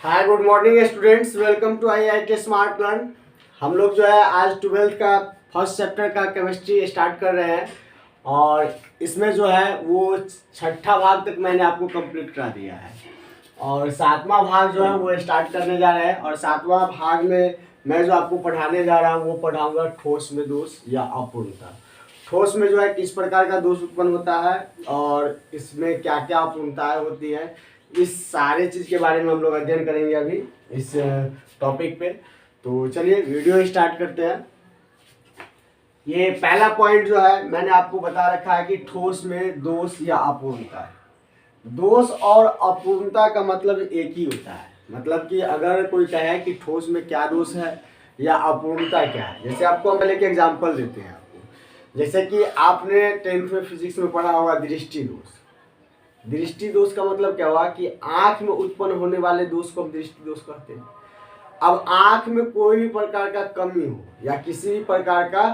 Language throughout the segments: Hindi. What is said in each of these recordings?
Hi good morning students, welcome to IIT smart learn. हम लोग जो है आज 12th का फर्स्ट चैप्टर का केमिस्ट्री स्टार्ट कर रहे हैं और इसमें जो है वो छठा भाग तक मैंने आपको कंप्लीट करा दिया है और सातवां भाग जो है वो स्टार्ट करने जा रहे हैं। और सातवां भाग में मैं जो आपको पढ़ाने जा रहा हूँ वो पढ़ाऊँगा ठोस में दोष या अपूर्णता। ठोस में जो है किस प्रकार का दोष उत्पन्न होता है और इसमें क्या क्या अपूर्णताएं होती है, इस सारे चीज़ के बारे में हम लोग अध्ययन करेंगे अभी इस टॉपिक पे। तो चलिए वीडियो स्टार्ट करते हैं। ये पहला पॉइंट जो है मैंने आपको बता रखा है कि ठोस में दोष या अपूर्णता है। दोष और अपूर्णता का मतलब एक ही होता है, मतलब कि अगर कोई कहे कि ठोस में क्या दोष है या अपूर्णता क्या है। जैसे आपको हम पहले के एग्जाम्पल देते हैं आपको, जैसे कि आपने 10th में फिजिक्स में पढ़ा होगा दृष्टि दोष। दृष्टि दोष का मतलब क्या हुआ कि आंख में उत्पन्न होने वाले दोष को हम दृष्टि दोष कहते हैं। अब आंख में कोई भी प्रकार का कमी हो या किसी भी प्रकार का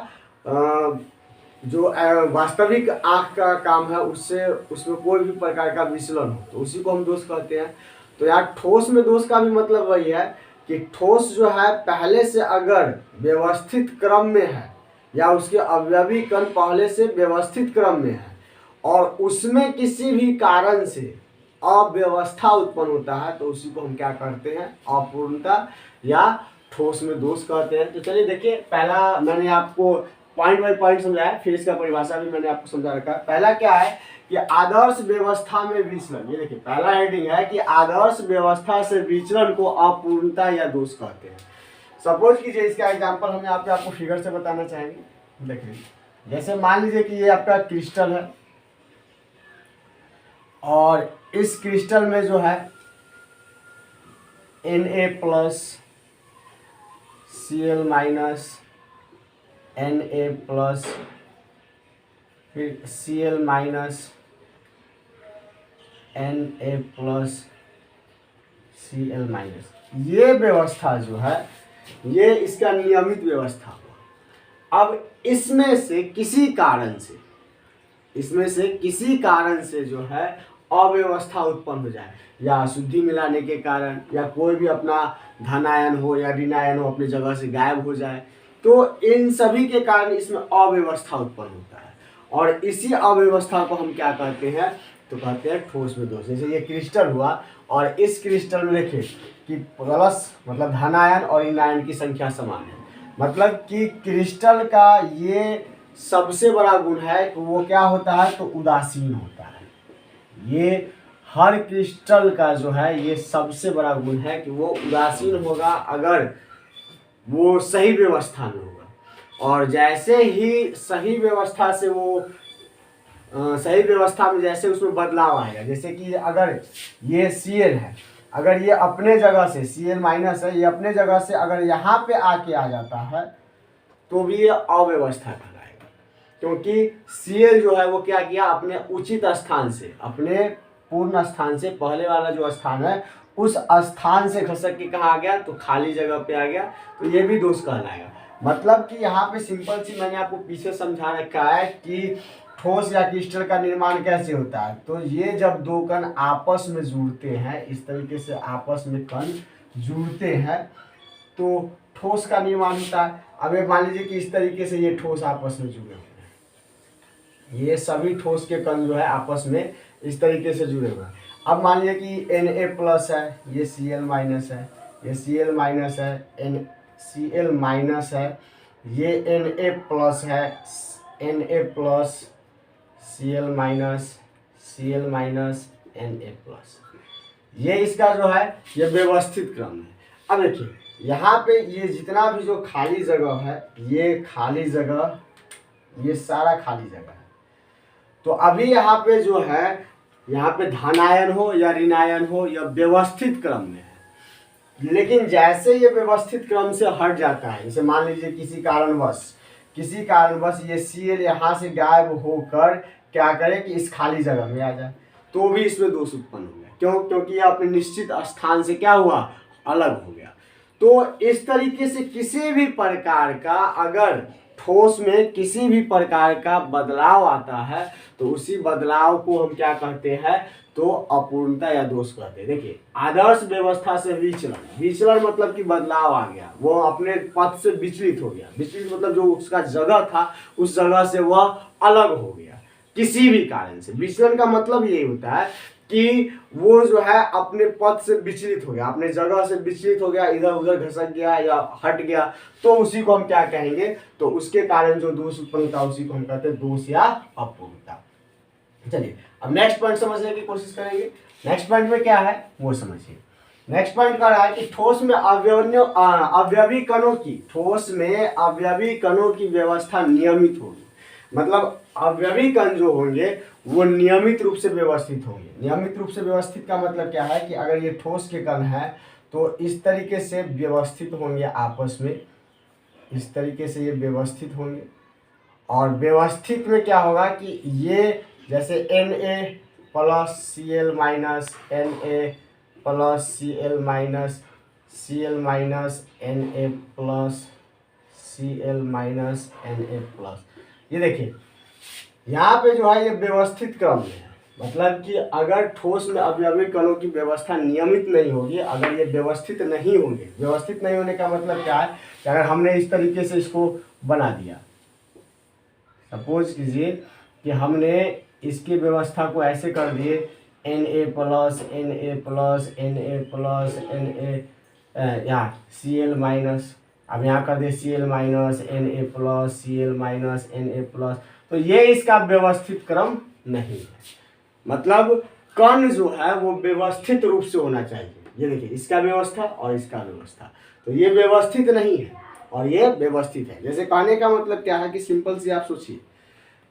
जो वास्तविक आंख का काम है उससे उसमें कोई भी प्रकार का विचलन हो तो उसी को हम दोष कहते हैं। तो यार ठोस में दोष का भी मतलब वही है कि ठोस जो है पहले से अगर व्यवस्थित क्रम में है या उसके अवयवी कण पहले से व्यवस्थित क्रम में है और उसमें किसी भी कारण से अव्यवस्था उत्पन्न होता है तो उसी को हम क्या करते हैं, अपूर्णता या ठोस में दोष कहते हैं। तो चलिए देखिए, पहला मैंने आपको पॉइंट बाय पॉइंट समझाया, फिर इसका परिभाषा भी मैंने आपको समझा रखा है। पहला क्या है कि आदर्श व्यवस्था में विचलन। ये देखिए पहला हेडिंग है कि आदर्श व्यवस्था से विचलन को अपूर्णता या दोष कहते हैं। सपोज कीजिए, इसका एग्जाम्पल हम यहाँ पे आपको फिगर से बताना चाहेंगे। देखिए जैसे मान लीजिए कि ये आपका क्रिस्टल है और इस क्रिस्टल में जो है Na plus Cl minus Na plus फिर Cl minus Na plus Cl minus, ये व्यवस्था जो है ये इसका नियमित व्यवस्था हुआ। अब इसमें से किसी कारण से जो है अव्यवस्था उत्पन्न हो जाए, या अशुद्धि मिलाने के कारण या कोई भी अपना धनायन हो या ऋणायन हो अपनी जगह से गायब हो जाए, तो इन सभी के कारण इसमें अव्यवस्था उत्पन्न होता है और इसी अव्यवस्था को हम क्या कहते हैं, तो कहते हैं ठोस में दोष। जैसे ये क्रिस्टल हुआ और इस क्रिस्टल में देखिए कि प्लस मतलब धनायन और ऋणायन की संख्या समान है, मतलब कि क्रिस्टल का ये सबसे बड़ा गुण है कि वो क्या होता है, तो उदासीन होता है। ये हर क्रिस्टल का जो है ये सबसे बड़ा गुण है कि वो उदासीन होगा अगर वो सही व्यवस्था में होगा। और जैसे ही सही व्यवस्था से वो सही व्यवस्था में जैसे उसमें बदलाव आएगा, जैसे कि अगर ये Cl है, अगर ये अपने जगह से Cl माइनस है, ये अपने जगह से अगर यहाँ पे आके आ जाता है तो भी ये अव्यवस्था कहलाएगा, क्योंकि Cl जो है वो क्या किया, अपने उचित स्थान से, अपने पूर्ण स्थान से, पहले वाला जो स्थान है उस स्थान से खसक के कहाँ आ गया, तो खाली जगह पे आ गया, तो ये भी दोष कहलाएगा। मतलब कि यहाँ पे सिंपल सी मैंने आपको पीछे समझा रखा है कि ठोस या क्रिस्टल का निर्माण कैसे होता है। तो ये जब दो कण आपस में जुड़ते हैं, इस तरीके से आपस में कण जुड़ते हैं तो ठोस का निर्माण होता है। अब ये मान लीजिए कि इस तरीके से ये ठोस आपस में जुड़े हुए हैं, ये सभी ठोस के कण जो है आपस में इस तरीके से जुड़े हुए हैं। अब मान लीजिए कि Na प्लस है, ये Cl माइनस है, ये Cl माइनस है, Cl माइनस है, ये Na प्लस है, Na plus Cl minus, Cl minus Na plus, ये इसका जो है ये व्यवस्थित क्रम है। अब देखिए यहाँ पे ये जितना भी जो खाली जगह है, ये खाली जगह, ये सारा खाली जगह है। तो अभी यहाँ पे जो है, यहाँ पे धनायन हो या ऋणायन हो या व्यवस्थित क्रम में है, लेकिन जैसे ये व्यवस्थित क्रम से हट जाता है, जैसे मान लीजिए किसी कारणवश ये Cl यहाँ से गायब होकर क्या करे कि इस खाली जगह में आ जाए, तो भी इसमें दोष उत्पन्न हो गया। क्यों? क्योंकि ये अपने निश्चित स्थान से क्या हुआ, अलग हो गया। तो इस तरीके से किसी भी प्रकार का अगर ठोस में किसी भी प्रकार का बदलाव आता है तो उसी बदलाव को हम क्या कहते हैं, तो अपूर्णता या दोष कहते हैं। देखिए, आदर्श व्यवस्था से विचलन, विचलन मतलब कि बदलाव आ गया, वो अपने पथ से विचलित हो गया। विचलित मतलब जो उसका जगह था उस जगह से वह अलग हो गया किसी भी कारण से। विचलन का मतलब यही होता है कि वो जो है अपने पथ से विचलित हो गया, अपने जगह से विचलित हो गया, इधर उधर घसक गया या हट गया, तो उसी को हम क्या कहेंगे, तो उसके कारण जो दोष उत्पन्न होता है उसी को हम कहते हैं दोष या अपूर्णता। चलिए अब नेक्स्ट पॉइंट समझने की कोशिश करेंगे। नेक्स्ट पॉइंट में क्या है वो समझिए। नेक्स्ट पॉइंट कह रहा है कि ठोस में अवयवी कणों की, ठोस में अवयवी कणों की व्यवस्था नियमित होगी। मतलब अवयवी कण जो होंगे वो नियमित रूप से व्यवस्थित होंगे। नियमित रूप से व्यवस्थित का मतलब क्या है कि अगर ये ठोस के कण है तो इस तरीके से व्यवस्थित होंगे आपस में, इस तरीके से ये व्यवस्थित होंगे। और व्यवस्थित में क्या होगा कि ये जैसे Na plus Cl minus, Na plus Cl minus, Cl minus Na plus, Cl minus Na plus, ये देखिए यहाँ पे जो है ये व्यवस्थित क्रम में है। मतलब कि अगर ठोस में अवयवी कणों की व्यवस्था नियमित नहीं होगी, अगर ये व्यवस्थित नहीं होंगे, व्यवस्थित नहीं होने का मतलब क्या है कि अगर हमने इस तरीके से इसको बना दिया, सपोज कीजिए कि हमने इसकी व्यवस्था को ऐसे कर दिए Na plus, Na plus, Na plus, Na या Cl माइनस, अब यहाँ कर दिए Cl minus, Na plus, Cl minus, Na plus, तो ये इसका व्यवस्थित क्रम नहीं है। मतलब कण जो है वो व्यवस्थित रूप से होना चाहिए। ये देखिए इसका व्यवस्था और इसका व्यवस्था, तो ये व्यवस्थित नहीं है और ये व्यवस्थित है। जैसे कहने का मतलब क्या है कि सिंपल सी आप सोचिए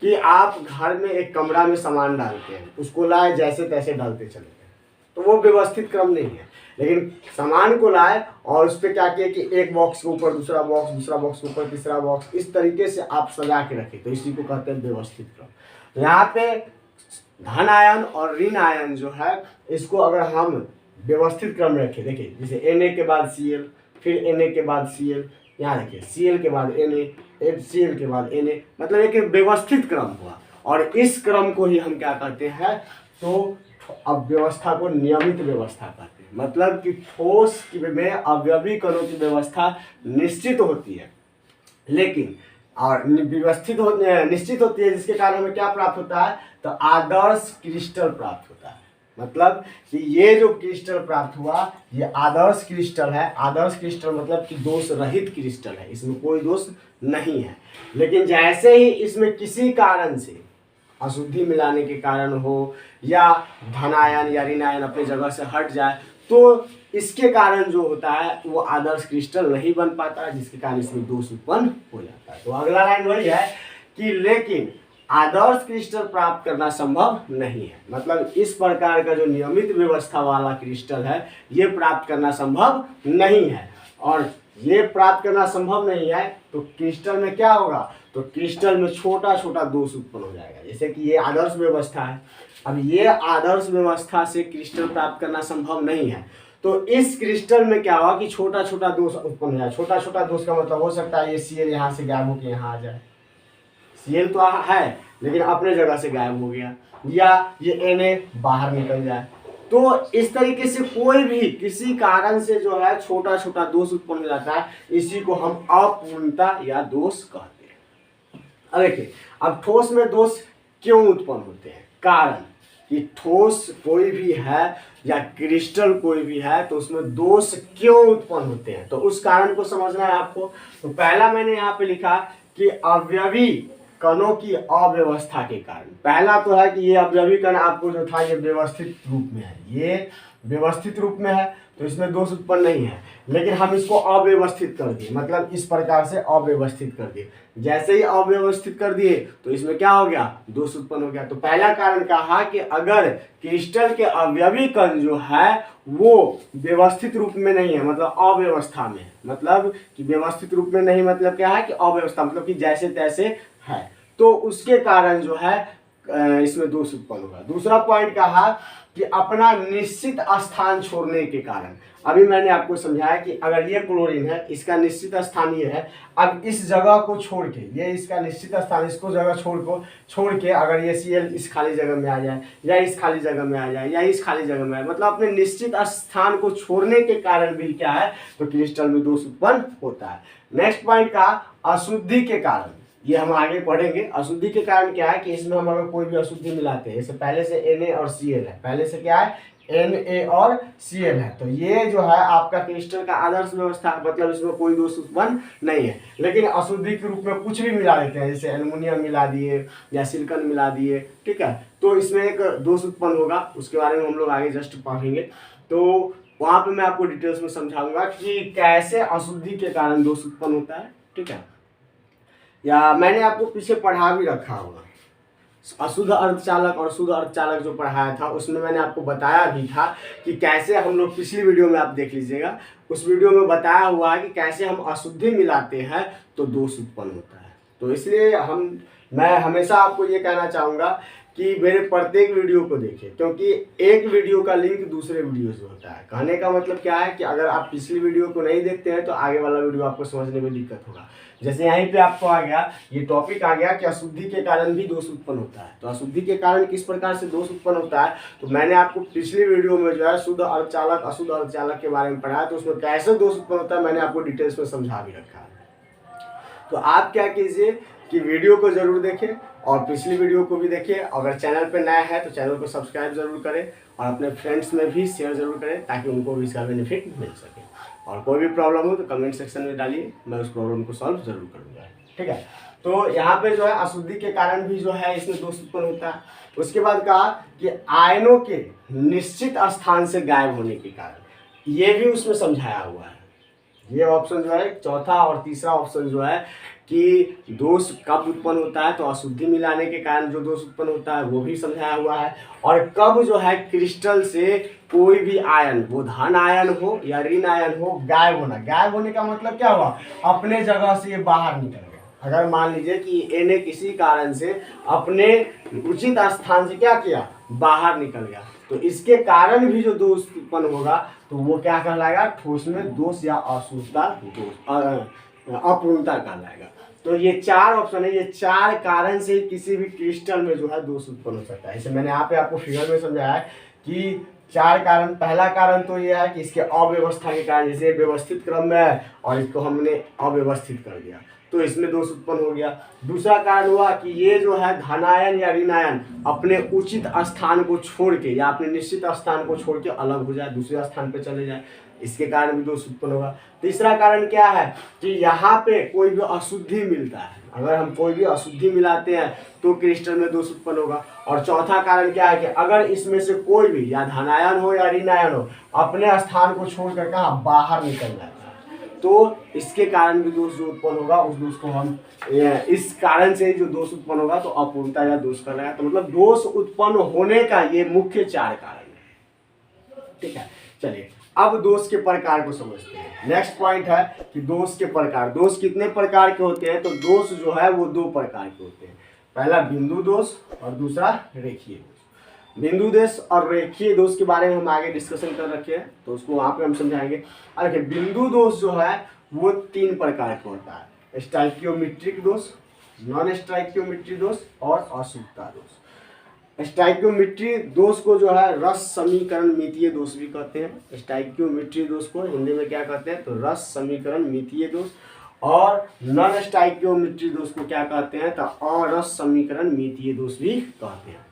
कि आप घर में एक कमरा में सामान डालते हैं, उसको लाए जैसे तैसे डालते चले गए, तो वो व्यवस्थित क्रम नहीं है। लेकिन सामान को लाए और उस पर क्या किया कि एक बॉक्स के ऊपर दूसरा बॉक्स, दूसरा बॉक्स के ऊपर तीसरा बॉक्स, इस तरीके से आप सजा के रखें, तो इसी को कहते हैं व्यवस्थित क्रम। तो यहाँ पे धन आयन और ऋण आयन जो है इसको अगर हम व्यवस्थित क्रम में रखें, देखिए जैसे Na के बाद Cl, फिर Na के बाद Cl, यहाँ देखिए Cl के बाद Na, Cl के बाद Na, मतलब एक व्यवस्थित क्रम हुआ। और इस क्रम को ही हम क्या कहते हैं, तो अब व्यवस्था को नियमित व्यवस्था कहते हैं। मतलब कि ठोस में अवयवी कणों की व्यवस्था निश्चित होती है, लेकिन और निश्चित होती है, जिसके कारण हमें क्या प्राप्त होता है, तो आदर्श क्रिस्टल प्राप्त होता है। मतलब कि ये जो क्रिस्टल प्राप्त हुआ ये आदर्श क्रिस्टल है। आदर्श क्रिस्टल मतलब कि दोष रहित क्रिस्टल है, इसमें कोई दोष नहीं है। लेकिन जैसे ही इसमें किसी कारण से अशुद्धि मिलाने के कारण हो या धनायन या ऋणायन अपनी जगह से हट जाए, तो इसके कारण जो होता है वो आदर्श क्रिस्टल नहीं बन पाता, जिसके कारण इसमें दोष उत्पन्न हो जाता है। तो अगला लाइन वही है कि लेकिन आदर्श क्रिस्टल प्राप्त करना संभव नहीं है। मतलब इस प्रकार का जो नियमित व्यवस्था वाला क्रिस्टल है ये प्राप्त करना संभव नहीं है। और ये प्राप्त करना संभव नहीं है तो क्रिस्टल में क्या होगा, तो क्रिस्टल में छोटा छोटा दोष उत्पन्न हो जाएगा। जैसे कि ये आदर्श व्यवस्था है, अब ये आदर्श व्यवस्था से क्रिस्टल प्राप्त करना संभव नहीं है, तो इस क्रिस्टल में क्या होगा कि छोटा छोटा दोष उत्पन्न हो जाए। छोटा छोटा दोष का मतलब हो सकता है ये Cl यहाँ से गायब होकर यहाँ आ जाए, Cl तो है लेकिन अपने जगह से गायब हो गया, या ये Na बाहर निकल जाए। तो इस तरीके से कोई भी किसी कारण से जो है छोटा छोटा दोष उत्पन्न हो जाता है, इसी को हम अपूर्णता या दोष कहते हैं। अब देखिए अब ठोस में दोष क्यों उत्पन्न होते हैं, कारण कि ठोस कोई भी है या क्रिस्टल कोई भी है तो उसमें दोष क्यों उत्पन्न होते हैं, तो उस कारण को समझना है आपको। तो पहला मैंने यहाँ पे लिखा कि अवयवी कणों की अव्यवस्था के कारण। पहला तो है कि ये अवयवी कण आपको जो था ये व्यवस्थित रूप में है, ये व्यवस्थित रूप में है तो इसमें दोष उत्पन्न नहीं है, लेकिन हम इसको अव्यवस्थित कर दिए, मतलब इस प्रकार से अव्यवस्थित कर दिए। जैसे ही अव्यवस्थित कर दिए तो इसमें क्या हो गया, दोष उत्पन्न हो गया। तो पहला कारण कहा कि अगर क्रिस्टल के अवयवी कण जो है वो व्यवस्थित रूप में नहीं है, मतलब अव्यवस्था में है। मतलब कि व्यवस्थित रूप में नहीं मतलब क्या है कि अव्यवस्था, मतलब कि जैसे तैसे है, तो उसके कारण जो है इसमें दोष उत्पन्न होगा। दूसरा पॉइंट कहा कि अपना निश्चित स्थान छोड़ने के कारण। अभी मैंने आपको समझाया कि अगर ये क्लोरीन है, इसका निश्चित स्थान ये है, अब इस जगह को छोड़ के, ये इसका निश्चित स्थान, इसको जगह छोड़ के अगर ये Cl इस खाली जगह में आ जाए या इस खाली जगह में आ जाए या इस खाली जगह में आए, मतलब अपने निश्चित स्थान को छोड़ने के कारण भी क्या है, तो क्रिस्टल में दोष उत्पन्न होता है। नेक्स्ट पॉइंट का अशुद्धि के कारण, ये हम आगे पढ़ेंगे। अशुद्धि के कारण क्या है कि इसमें हम अगर कोई भी अशुद्धि मिलाते हैं, जैसे पहले से Na और Cl है, पहले से क्या है Na और Cl है, तो ये जो है आपका क्रिस्टल का आदर्श व्यवस्था, मतलब इसमें कोई दोष उत्पन्न नहीं है। लेकिन अशुद्धि के रूप में कुछ भी मिला देते हैं, जैसे एल्युमिनियम मिला दिए या सिलिकॉन मिला दिए, ठीक है, तो इसमें एक दोष उत्पन्न होगा, उसके बारे में हम लोग आगे जस्ट पढ़ेंगे। तो वहां पे मैं आपको डिटेल्स में समझाऊंगा कि कैसे अशुद्धि के कारण दोष उत्पन्न होता है, ठीक है। या मैंने आपको पीछे पढ़ा भी रखा होगा, अशुद्ध अर्धचालक और शुद्ध अर्धचालक जो पढ़ाया था, उसमें मैंने आपको बताया भी था कि कैसे हम लोग, पिछली वीडियो में आप देख लीजिएगा, उस वीडियो में बताया हुआ है कि कैसे हम अशुद्धि मिलाते हैं तो दोष उत्पन्न होता है। तो इसलिए मैं हमेशा आपको ये कहना चाहूँगा कि मेरे प्रत्येक वीडियो को देखें, क्योंकि एक वीडियो का लिंक दूसरे वीडियो से होता है। कहने का मतलब क्या है कि अगर आप पिछली वीडियो को नहीं देखते हैं तो आगे वाला वीडियो आपको समझने में दिक्कत होगा। जैसे यहीं पे आपको आ गया, ये टॉपिक आ गया कि अशुद्धि के कारण भी दोष उत्पन्न होता है। तो अशुद्धि के कारण किस प्रकार से दोष उत्पन्न होता है, तो मैंने आपको पिछली वीडियो में जो है शुद्ध अर्धचालक अशुद्ध अर्धचालक के बारे में पढ़ाया, तो उसमें कैसे दोष उत्पन्न होता है मैंने आपको डिटेल्स में समझा भी रखा है। तो आप क्या कीजिए कि वीडियो को जरूर देखें और पिछली वीडियो को भी देखें। अगर चैनल पे नया है तो चैनल को सब्सक्राइब जरूर करें और अपने फ्रेंड्स में भी शेयर जरूर करें, ताकि उनको भी इसका बेनिफिट मिल सके। और कोई भी प्रॉब्लम हो तो कमेंट सेक्शन में डालिए, मैं उस प्रॉब्लम को सॉल्व जरूर करूँगा, ठीक है। तो यहाँ पे जो है अशुद्धि के कारण भी जो है इसमें दोष उत्पन्न होता है। उसके बाद कहा कि आयनों के निश्चित स्थान से गायब होने के कारण, ये भी उसमें समझाया हुआ है। ये ऑप्शन जो है चौथा और तीसरा ऑप्शन जो है कि दोष कब उत्पन्न होता है, तो अशुद्धि मिलाने के कारण जो दोष उत्पन्न होता है वो भी समझाया हुआ है। और कब जो है क्रिस्टल से कोई भी आयन, वो धन आयन हो या ऋण आयन हो, गायब होना। गायब होने का मतलब क्या हुआ, अपने जगह से ये बाहर निकल गया। अगर मान लीजिए कि Na किसी कारण से अपने उचित स्थान से क्या किया, बाहर निकल गया, तो इसके कारण भी जो दोष उत्पन्न होगा तो वो क्या कहलाएगा, ठोस में दोष या अशुद्धता दोष, अपूर्णता कहलाएगा। तो ये चार ऑप्शन है, ये चार कारण से किसी भी क्रिस्टल में जो है दोष उत्पन्न हो सकता है। इसे मैंने यहाँ पे आपको फिगर में समझाया है कि चार कारण। पहला कारण तो ये है कि इसके अव्यवस्था के कारण, जैसे व्यवस्थित क्रम में है और इसको हमने अव्यवस्थित कर दिया तो इसमें दोष उत्पन्न हो गया। दूसरा कारण हुआ कि ये जो है धनायन या ऋणायन अपने उचित स्थान को छोड़ के या अपने निश्चित स्थान को छोड़ के अलग हो जाए, दूसरे स्थान पे चले जाए, इसके कारण भी दोष उत्पन्न होगा। तीसरा कारण क्या है कि यहाँ पे कोई भी अशुद्धि मिलता है, अगर हम कोई भी अशुद्धि मिलाते हैं तो क्रिस्टल में दोष उत्पन्न होगा। और चौथा कारण क्या है कि अगर इसमें से कोई भी या धनायन हो या ऋणायन हो अपने स्थान को छोड़कर कहाँ बाहर निकल जाता है, तो इसके कारण भी दोष जो उत्पन्न होगा, उस दोष को हम इस कारण से जो दोष उत्पन्न होगा तो अपूर्णता या दोष कहलाएगा। तो मतलब दोष उत्पन्न होने का ये मुख्य चार कारण है, ठीक है। चलिए अब दोष के प्रकार को समझते हैं। नेक्स्ट पॉइंट है कि दोष के प्रकार। दोष कितने प्रकार के होते हैं, तो दोष जो है वो दो प्रकार के होते हैं। पहला बिंदु दोष और दूसरा रेखीय दोष। बिंदु दोष और रेखीय दोष के बारे में हम आगे डिस्कशन कर रखे हैं, तो उसको वहां पे हम समझाएंगे। और देखिए बिंदु दोष जो है वो तीन प्रकार का होता है, स्टाइकियोमेट्रिक दोष, नॉन स्टाइकियोमेट्रिक दोष और अशुद्धता दोष। स्टाइकियोमेट्री दोष को जो है रस समीकरण मितीय दोष भी कहते हैं। स्टाइकियोमेट्री दोष को हिंदी में क्या कहते हैं, तो रस समीकरण मितीय दोष। और नॉन स्टाइकियोमेट्री दोष को क्या कहते हैं, तो अरस समीकरण मितीय दोष भी कहते हैं।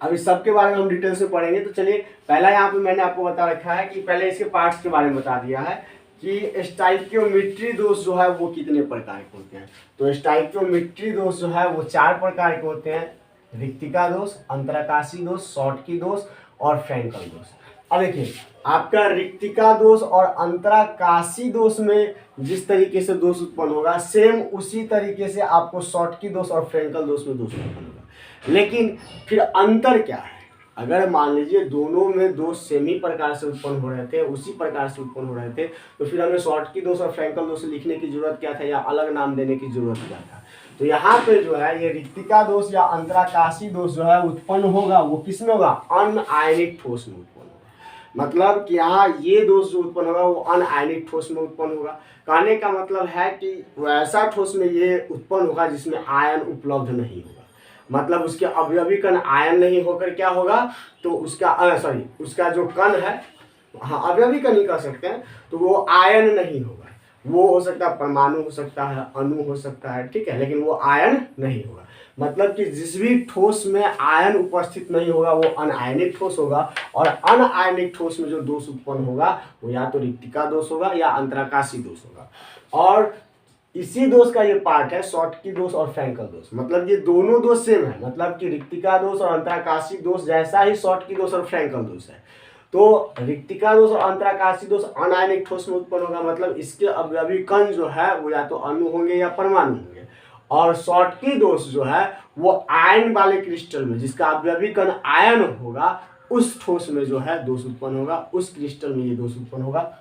अब इस सब के बारे में हम डिटेल से पढ़ेंगे। तो चलिए पहला यहाँ पे मैंने आपको बता रखा है कि पहले इसके पार्ट्स के बारे में बता दिया है कि स्टाइकियोमेट्री दोष जो है वो कितने प्रकार के होते हैं। तो स्टाइकियोमेट्री दोष जो है वो चार प्रकार के होते हैं, रिक्तिका दोष, अंतराकाशी दोष, शॉर्टकी दोष और फ्रैंकल दोष। अब देखिए आपका रिक्तिका दोष और अंतराकाशी दोष में जिस तरीके से दोष उत्पन्न होगा, सेम उसी तरीके से आपको शॉर्टकी दोष और फ्रैंकल दोष में दोष उत्पन्न होगा। लेकिन फिर अंतर क्या है, अगर मान लीजिए दोनों में दोष सेम ही प्रकार से उत्पन्न हो रहे थे, उसी प्रकार से उत्पन्न हो रहे थे, तो फिर हमें शॉर्टकी दोष और फ्रैंकल दोष लिखने की जरूरत क्या था, या अलग नाम देने की जरूरत क्या था। तो यहाँ पे जो है ये रिक्तिका दोष या अंतराकाशी दोष जो है उत्पन्न होगा, वो किसमें होगा, अनआयनिक ठोस में उत्पन्न होगा। मतलब कि यहाँ ये दोष जो उत्पन्न होगा वो अनआयनिक ठोस में उत्पन्न होगा। कहने का मतलब है कि वैसा ठोस में ये उत्पन्न होगा जिसमें आयन उपलब्ध नहीं होगा, मतलब उसके अवयवी कण आयन नहीं होकर क्या होगा, तो उसका जो कण है, हाँ अवयवी कण ही कह सकते हैं, तो वो आयन नहीं होगा। वो हो सकता है परमाणु हो सकता है, अणु हो सकता है, ठीक है, लेकिन वो आयन नहीं होगा। मतलब कि जिस भी ठोस में आयन उपस्थित नहीं होगा वो अनआयनिक ठोस होगा, और अनआयनिक ठोस में जो दोष उत्पन्न होगा वो या तो रिक्तिका दोष होगा या अंतराकाशी दोष होगा। और इसी दोष का ये पार्ट है शॉर्टकी दोष और फ्रैंकल दोष, मतलब ये दोनों दोष सेम है, मतलब कि रिक्तिका दोष और अंतराकाशी दोष जैसा ही शॉर्टकी दोष और फ्रैंकल दोष है। तो रिक्तिका दोष और अंतराकाशी दोष अनायनिक ठोस में उत्पन्न होगा, मतलब इसके अवयवी कण जो है वो या तो अणु होंगे या परमाणु होंगे। और शॉर्टकी दोष जो है वो आयन वाले क्रिस्टल में, जिसका अवयवी कण आयन होगा, उस ठोस में जो है दोष उत्पन्न होगा, उस क्रिस्टल में ये दोष उत्पन्न होगा,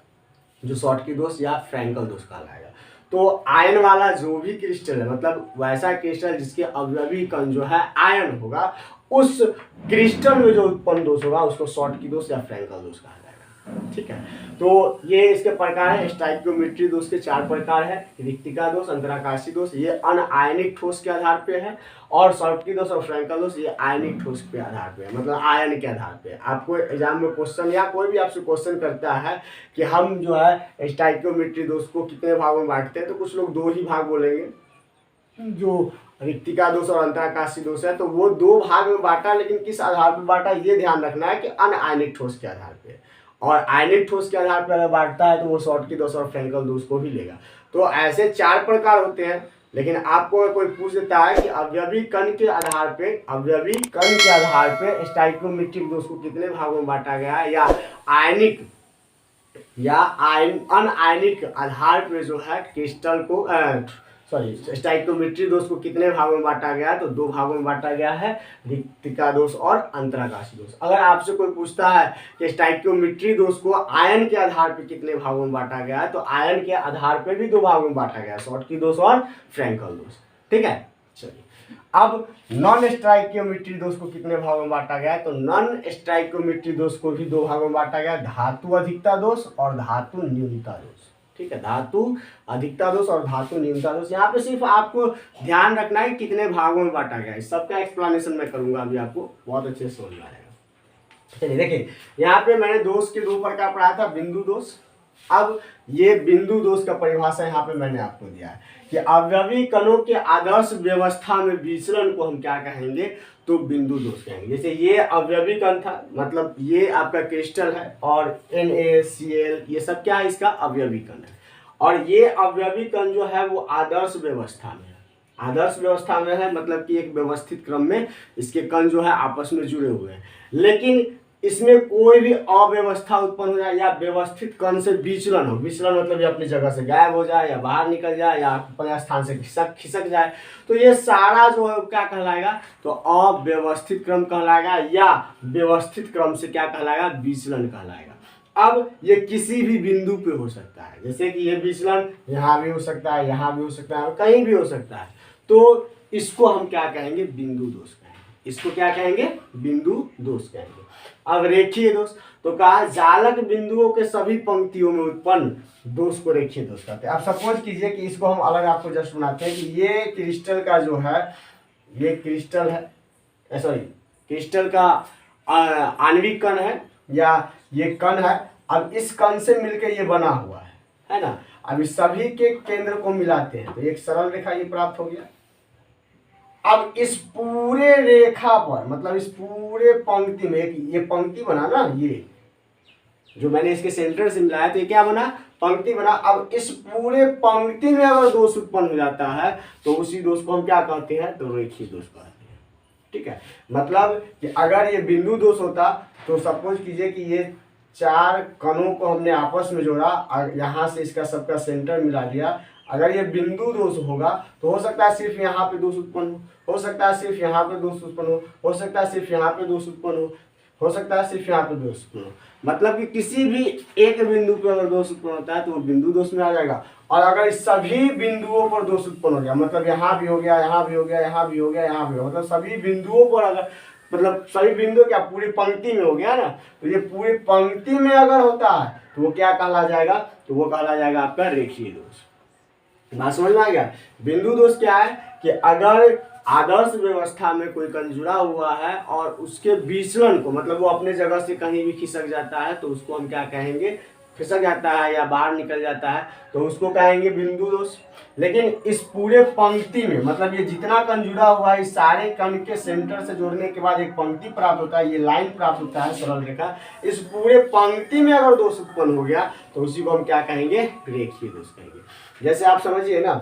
जो शॉर्टकी दोष या फ्रैंकल दोष कहलाएगा। तो आयन वाला जो भी क्रिस्टल है, मतलब वैसा क्रिस्टल जिसके अवयवी कण जो है आयन होगा, उस क्रिस्टल में जो उत्पन्न दोष होगा उसको शॉर्टकी दोष या फ्रैंकल दोष कहा जाएगा। ठीक है, तो ये इसके प्रकार है। स्टाइकियोमेट्री दोष के 4 प्रकार है। रिक्तिका दोष, अंतराकाशी दोष ये अनआयनिक ठोस के आधार पे है, और शॉर्टकी दोष और फ्रैंकल दोष ये आयनिक ठोस के आधार पे है, मतलब आयन के आधार पे। आपको एग्जाम में क्वेश्चन या कोई भी आपसे क्वेश्चन करता है कि हम जो है स्टाइकियोमेट्री दोष को कितने भागों में बांटते हैं, तो कुछ लोग 2 ही भाग बोलेंगे। जो रिक्तिका दोष और अंतराकाशी दोष है तो वो 2 भाग में बांटा, लेकिन किस आधार पर बांटा ये ध्यान रखना है कि अनआयनिक ठोस के आधार पे। और आयनिक ठोस के आधार पर अगर बांटता है तो वो शॉर्टकी दोष और फ्रैंकल दोष को भी लेगा। तो ऐसे 4 प्रकार होते हैं। लेकिन आपको कोई पूछ देता है कि अवयवी कण के आधार पे स्टाइकियोमेट्रिक दोष को कितने भागों में बांटा गया है, या आयनिक या अनआयनिक आधार पे जो है क्रिस्टल को स्टाइकियोमेट्री दोष को कितने भागों में बांटा गया है, तो 2 भागों में बांटा गया है, रिक्तिका दोष और अंतराकाशी दोष। अगर आपसे कोई पूछता है कि स्टाइकियोमेट्री दोष को आयन के आधार पे कितने भागों में बांटा गया है, तो आयन के आधार पे भी 2 भागों में बांटा गया है, शॉर्टकी दोष और फ्रैंकल दोष। ठीक है, चलिए अब नॉन स्टाइकियोमेट्री दोष को कितने भागों में बांटा गया है, तो नॉन स्टाइकियोमेट्री दोष को भी 2 भागों में बांटा गया, धातु अधिकता दोष और धातु न्यूनता दोष। ठीक है, धातु अधिकता दोष और धातु न्यूनता दोष। यहाँ पे सिर्फ आपको ध्यान रखना है कितने भागों में बांटा गया है, सबका एक्सप्लेनेशन मैं करूंगा अभी, आपको बहुत अच्छे से समझ में आएगा। चलिए देखिए, यहाँ पे मैंने दोष के 2 प्रकार पढ़ाया था, बिंदु दोष। अब ये बिंदु दोष का परिभाषा यहाँ पे मैंने आपको दिया है कि अवयवी कणों के आदर्श व्यवस्था में विचलन को हम क्या कहेंगे, तो बिंदु दोष कहेंगे। जैसे ये अवयवी कण था, मतलब ये आपका क्रिस्टल है, और NaCl ये सब क्या है, इसका अवयवी कण है। और ये अवयवी कण जो है वो आदर्श व्यवस्था में है। आदर्श व्यवस्था में है मतलब कि एक व्यवस्थित क्रम में इसके कण जो है आपस में जुड़े हुए हैं, लेकिन इसमें कोई भी अव्यवस्था उत्पन्न हो जाए या व्यवस्थित कण से विचलन हो, विचलन मतलब ये अपनी जगह से गायब हो जाए या बाहर निकल जाए या अपने स्थान से खिसक जाए, तो ये सारा जो है क्या कहलाएगा, तो अव्यवस्थित क्रम कहलाएगा, या व्यवस्थित क्रम से क्या कहलाएगा, विचलन कहलाएगा। अब ये किसी भी बिंदु पे हो सकता है, जैसे कि ये विचलन यहाँ भी हो सकता है, यहाँ भी हो सकता है, कहीं भी हो सकता है, तो इसको हम क्या कहेंगे, बिंदु दोष कहेंगे। इसको क्या कहेंगे, बिंदु दोष कहेंगे। अब रेखीय दोष, तो कहा जालक बिंदुओं के सभी पंक्तियों में उत्पन्न दोष को रेखीय दोष कहते हैं। अब सपोज कीजिए कि इसको हम अलग आपको जस्ट बनाते हैं कि ये क्रिस्टल का जो है, ये क्रिस्टल है, क्रिस्टल का आणविक कण है या ये कण है। अब इस कण से मिलकर ये बना हुआ है ना। अब इस सभी के केंद्र को मिलाते हैं तो एक सरल रेखा ये प्राप्त हो गया। अब इस पूरे रेखा पर, मतलब इस पूरे पंक्ति में, ये पंक्ति बना ना, ये जो मैंने इसके सेंटर से मिलाया तो ये क्या बना, पंक्ति बना। अब इस पूरे पंक्ति में अगर दोष उत्पन्न हो जाता है तो उसी दोष को हम क्या कहते हैं, तो रेखीय दोष कहते हैं। ठीक है, मतलब कि अगर ये बिंदु दोष होता तो सपोज कीजिए कि ये 4 कणों को हमने आपस में जोड़ा और यहाँ से इसका सबका सेंटर मिला दिया। अगर ये बिंदु दोष होगा तो हो सकता है सिर्फ यहाँ पे दोष उत्पन्न हो सकता है सिर्फ यहाँ पे दोष उत्पन्न हो सकता है सिर्फ यहाँ पे दोष उत्पन्न हो सकता है सिर्फ यहाँ पे दोष उत्पन्न हो। मतलब कि किसी भी एक बिंदु पे अगर दोष उत्पन्न होता है तो वो बिंदु दोष में आ जाएगा। और अगर सभी बिंदुओं पर दोष उत्पन्न हो गया, मतलब यहाँ भी हो गया, यहाँ भी हो गया, यहाँ भी हो गया, यहाँ भी हो गया, मतलब सभी बिंदुओं पर अगर मतलब सभी बिंदु क्या पूरी पंक्ति में हो गया ना, तो ये पूरी पंक्ति में अगर होता है तो वो क्या कहला जाएगा, तो वो कहला जाएगा आपका रेखीय दोष। बात समझ में आ गया। बिंदु दोष क्या है कि अगर आदर्श व्यवस्था में कोई कण जुड़ा हुआ है और उसके विचलन को, मतलब वो अपने जगह से कहीं भी खिसक जाता है तो उसको हम क्या कहेंगे, खिसक जाता है या बाहर निकल जाता है तो उसको कहेंगे बिंदु दोष। लेकिन इस पूरे पंक्ति में, मतलब ये जितना कण जुड़ा हुआ है, इस सारे कण के सेंटर से जोड़ने के बाद एक पंक्ति प्राप्त होता है, ये लाइन प्राप्त होता है सरल रेखा। इस पूरे पंक्ति में अगर दोष उत्पन्न हो गया तो उसी को हम क्या कहेंगे, रेखीय दोष कहेंगे। जैसे आप समझिए ना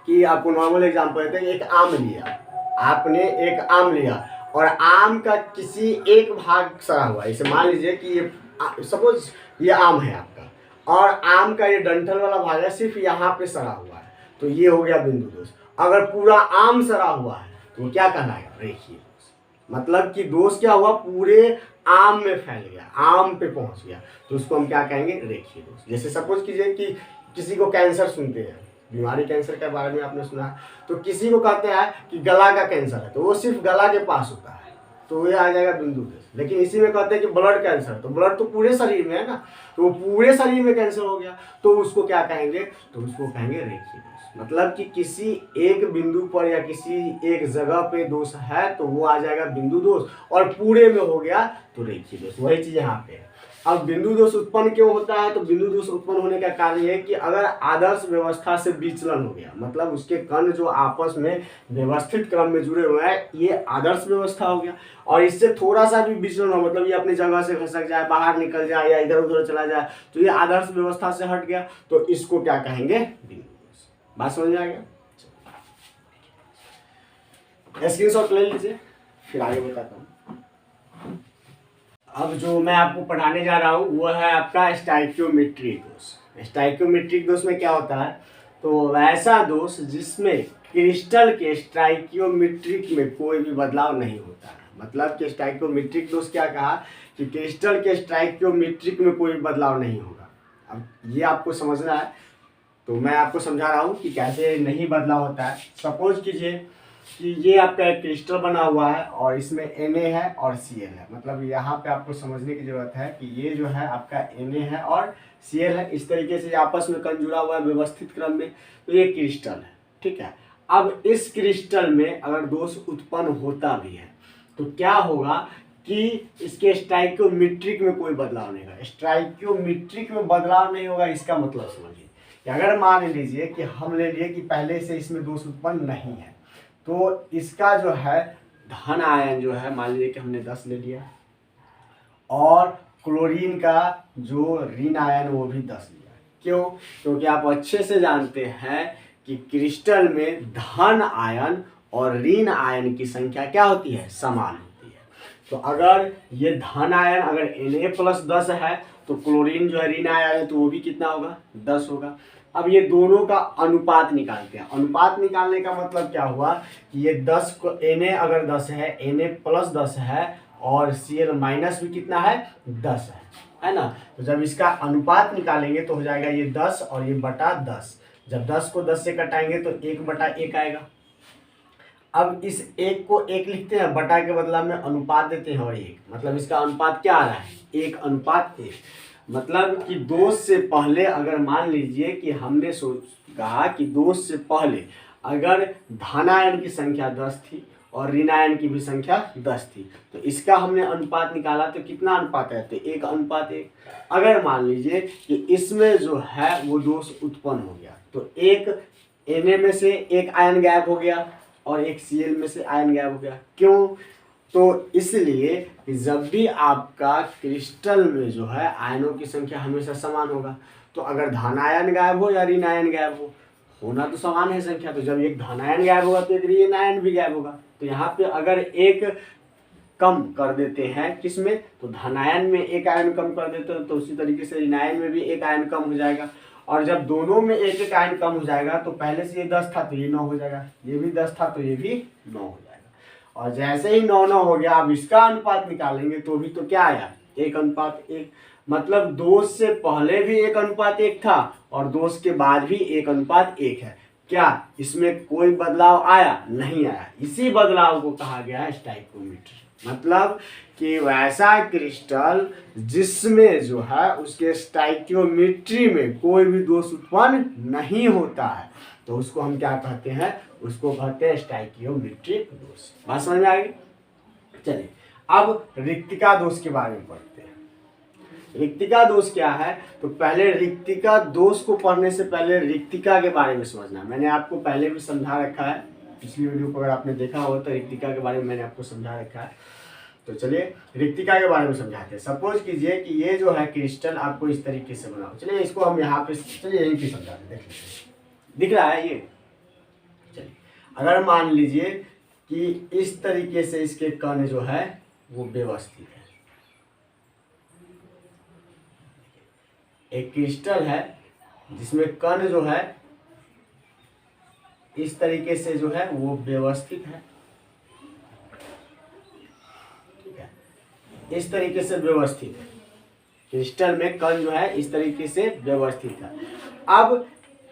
कि आपको नॉर्मल एग्जांपल देते हैं, एक आम लिया, आपने एक आम लिया और आम का किसी एक भाग सड़ा हुआ है। इसे मान लीजिए कि ये सपोज ये आम है आपका और आम का ये डंठल वाला भाग है सिर्फ यहाँ पे सड़ा हुआ है, तो ये हो गया बिंदु दोष। अगर पूरा आम सड़ा हुआ है तो क्या कहलाएगा, रेखीय दोष। मतलब कि दोष क्या हुआ, पूरे आम में फैल गया, आम पे पहुंच गया, तो उसको हम क्या कहेंगे, रेखीय दोष। जैसे सपोज कीजिए कि किसी को कैंसर सुनते हैं, बीमारी कैंसर के बारे में आपने सुना है, तो किसी को कहते हैं कि गला का कैंसर है तो वो सिर्फ गला के पास होता है तो ये आ जाएगा बिंदु दोष। लेकिन इसी में कहते हैं कि ब्लड कैंसर, तो ब्लड तो पूरे शरीर में है ना, तो वो पूरे शरीर में कैंसर हो गया तो उसको क्या कहेंगे, तो उसको कहेंगे रेखीय दोष। मतलब कि किसी एक बिंदु पर या किसी एक जगह पे दोष है तो वो आ जाएगा बिंदु दोष, और पूरे में हो गया तो रेखीय दोष। वही चीज यहाँ पे है। अब बिंदु दोष उत्पन्न क्यों होता है, तो बिंदु दोष उत्पन्न होने का कारण यह है कि अगर आदर्श व्यवस्था से विचलन हो गया, मतलब उसके कण जो आपस में व्यवस्थित क्रम में जुड़े हुए हैं, ये आदर्श व्यवस्था हो गया, और इससे थोड़ा सा भी विचलन हो, मतलब ये अपनी जगह से खसक जाए, बाहर निकल जाए या इधर उधर चला जाए, तो ये आदर्श व्यवस्था से हट गया, तो इसको क्या कहेंगे, बिंदु दोष। बात समझ में आ गया। स्क्रीनशॉट ले लीजिए, फिर आगे बताता हूँ। अब जो मैं आपको पढ़ाने जा रहा हूँ वो है आपका स्टाइकियोमेट्रिक दोष। स्टाइकियोमेट्रिक दोष में क्या होता है, तो ऐसा दोष जिसमें क्रिस्टल के स्टाइकियोमेट्रिक में कोई भी बदलाव नहीं होता है। मतलब कि स्टाइकियोमेट्रिक दोष क्या कहा कि क्रिस्टल के स्टाइकियोमेट्रिक में कोई बदलाव नहीं होगा। अब ये आपको समझना है, तो मैं आपको समझा रहा हूँ कि कैसे नहीं बदलाव होता है। सपोज कीजिए कि ये आपका एक क्रिस्टल बना हुआ है और इसमें Na है और Cl है। मतलब यहाँ पे आपको समझने की जरूरत है कि ये जो है आपका Na है और Cl है, इस तरीके से आपस में कण जुड़ा हुआ है व्यवस्थित क्रम में, तो ये क्रिस्टल है, ठीक है। अब इस क्रिस्टल में अगर दोष उत्पन्न होता भी है तो क्या होगा कि इसके स्टाइकियोमेट्रिक में कोई बदलाव नहीं होगा। स्टाइकियोमेट्रिक में बदलाव नहीं होगा, इसका मतलब समझिए कि अगर मान लीजिए कि हम ले लिए कि पहले से इसमें दोष उत्पन्न नहीं है, तो इसका जो है धन आयन जो है, मान लीजिए कि हमने 10 ले लिया, और क्लोरीन का जो ऋण आयन वो भी 10 लिया। क्यों? क्योंकि आप अच्छे से जानते हैं कि क्रिस्टल में धन आयन और ऋण आयन की संख्या क्या होती है, समान होती है। तो अगर ये धन आयन अगर Na+10 है तो क्लोरीन जो है ऋण आयन है तो वो भी कितना होगा, 10 होगा। अब ये दोनों का अनुपात निकालते हैं। अनुपात निकालने का मतलब क्या हुआ कि ये 10 को Na अगर 10 है, Na+10 है और Cl माइनस भी कितना है, 10 है ना। तो जब इसका अनुपात निकालेंगे तो हो जाएगा ये 10 और ये बटा 10। जब 10 को 10 से कटाएंगे तो 1/1 आएगा। अब इस 1 को 1 लिखते हैं, बटा के बदला में अनुपात देते हैं और 1, मतलब इसका अनुपात क्या आ रहा है, 1:1। मतलब कि दोष से पहले अगर मान लीजिए कि हमने कहा कि दोष से पहले अगर धनायन की संख्या 10 थी और ऋणायन की भी संख्या 10 थी, तो इसका हमने अनुपात निकाला तो कितना अनुपात है, तो 1:1। अगर मान लीजिए कि इसमें जो है वो दोष उत्पन्न हो गया तो एक Na में से एक आयन गायब हो गया और एक Cl में से आयन गायब हो गया। क्यों? तो इसलिए कि जब भी आपका क्रिस्टल में जो है आयनों की संख्या हमेशा समान होगा, तो अगर धनायन गायब हो या ऋणायन गायब हो, होना तो समान है संख्या, तो जब एक धनायन गायब होगा तो एक ऋणायन भी गायब होगा। तो यहाँ पे अगर एक कम कर देते हैं किसमें, तो धनायन में एक आयन कम कर देते हैं, तो उसी तरीके से ऋणायन में भी एक आयन कम हो जाएगा। और जब दोनों में एक एक आयन कम हो जाएगा तो पहले से ये 10 था तो ये 9 हो जाएगा, ये भी 10 था तो ये भी 9 हो जाएगा। और जैसे ही 9 हो गया, अब इसका अनुपात निकालेंगे तो भी तो क्या आया, 1:1। मतलब दोष से पहले भी 1:1 था और दोष के बाद भी 1:1 है। क्या इसमें कोई बदलाव आया? नहीं आया। इसी बदलाव को कहा गया है स्टाइकोमेट्री। मतलब कि वैसा क्रिस्टल जिसमें जो है उसके स्टाइकोमेट्री में कोई भी दोष उत्पन्न नहीं होता है, तो उसको हम क्या कहते हैं? उसको कहते हैं स्टाइकियोमेट्रिक दोष। बात समझ में आ गई? चलिए अब रिक्तिका दोष के बारे में पढ़ते हैं। रिक्तिका दोष क्या है? तो पहले रिक्तिका दोष को पढ़ने से पहले रिक्तिका के बारे में समझना। मैंने आपको पहले भी समझा रखा है, पिछली वीडियो को अगर आपने देखा हो तो रिक्तिका के बारे में मैंने आपको समझा रखा है। तो चलिए रिक्तिका के बारे में समझाते हैं। सपोज कीजिए कि ये जो है क्रिस्टल आपको इस तरीके से बनाओ। चलिए इसको हम यहाँ पे, चलिए यहीं पे समझाते हैं। देख लीजिए, दिख रहा है ये? चलिए अगर मान लीजिए कि इस तरीके से इसके कण जो है वो व्यवस्थित है। एक क्रिस्टल है जिसमें कण जो है इस तरीके से जो है वो व्यवस्थित है। ठीक है, इस तरीके से व्यवस्थित है। क्रिस्टल में कण जो है इस तरीके से व्यवस्थित है। अब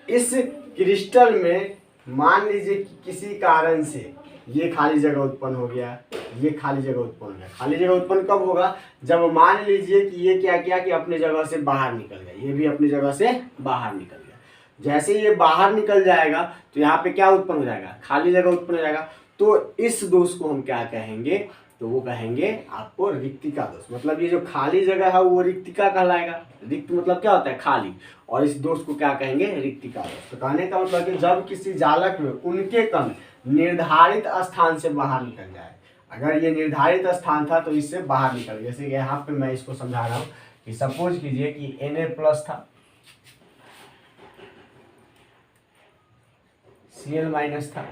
इस क्रिस्टल में मान लीजिए कि किसी कारण से ये खाली जगह उत्पन्न हो गया, ये खाली जगह उत्पन्न हो गया। खाली जगह उत्पन्न कब होगा? जब मान लीजिए कि ये क्या किया कि अपनी जगह से बाहर निकल गया, ये भी अपनी जगह से बाहर निकल गया। जैसे ये बाहर निकल जाएगा तो यहाँ पे क्या उत्पन्न हो जाएगा? खाली जगह उत्पन्न हो जाएगा। तो इस दोष को हम क्या कहेंगे? तो वो कहेंगे आपको रिक्तिका दोष। मतलब ये जो खाली जगह है वो रिक्तिका कहलाएगा। रिक्त मतलब क्या होता है? खाली। और इस दोष को क्या कहेंगे? रिक्तिका दोष। तो कहने का मतलब कि जब किसी जालक में उनके कण निर्धारित स्थान से बाहर निकल जाए। अगर ये निर्धारित स्थान था तो इससे बाहर निकल, जैसे कि यहाँ पे मैं इसको समझा रहा हूँ कि सपोज कीजिए कि Na+ था, Cl- था,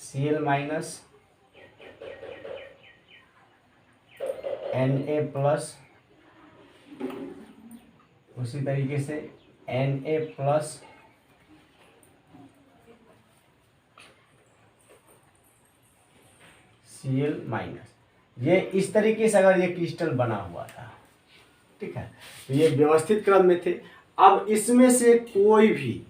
Cl- Na+, उसी तरीके से Na+, Cl-, ये इस तरीके से अगर ये क्रिस्टल बना हुआ था, ठीक है, तो ये व्यवस्थित क्रम में थे। अब इसमें से कोई भी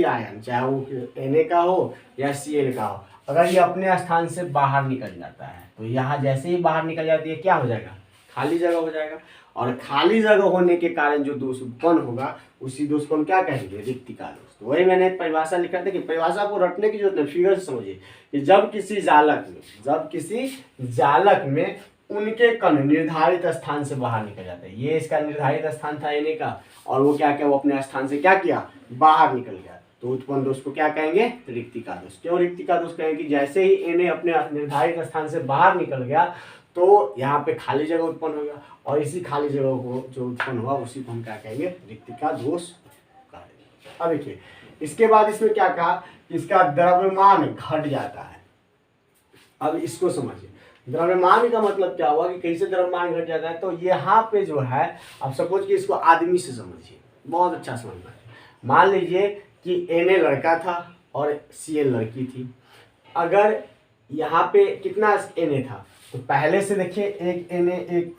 आयन, चाहे वो Na का हो या Cl का हो, अगर ये अपने स्थान से बाहर निकल जाता है तो यहाँ जैसे ही बाहर निकल जाती है क्या हो जाएगा? खाली जगह हो जाएगा। और खाली जगह होने के कारण जो दोष उत्पन्न होगा उसी दोष को हम क्या कहेंगे? रिक्तिका दोष। तो वही मैंने परिभाषा लिखा था कि परिभाषा को रटने की जरूरत नहीं, फिगर से समझिए कि जब किसी जालक में उनके कण निर्धारित स्थान से बाहर निकल जाते हैं। ये इसका निर्धारित स्थान था Na का, और वो क्या किया? वो अपने स्थान से क्या किया? बाहर निकल गया। तो उत्पन्न दोष को क्या कहेंगे? रिक्तिका दोष। क्यों रिक्तिका दोष कहेंगे? कि जैसे ही Na अपने निर्धारित स्थान से बाहर निकल गया तो यहाँ पे खाली जगह उत्पन्न हो गया, और इसी खाली जगह को जो उत्पन्न हुआ उसी को हम क्या कहेंगे? रिक्तिका दोष कहेंगे। अब देखिए इसके बाद इसमें क्या कहा कि इसका द्रव्यमान घट जाता है। अब इसको समझिए, द्रव्यमान का मतलब क्या हुआ कि कैसे द्रव्यमान घट जाता है? तो यहाँ पे जो है, अब सपोज कि इसको आदमी से समझिए, बहुत अच्छा समझना है। मान लीजिए कि Na लड़का था और Cl लड़की थी। अगर यहाँ पे कितना Na था? तो पहले से देखिए एक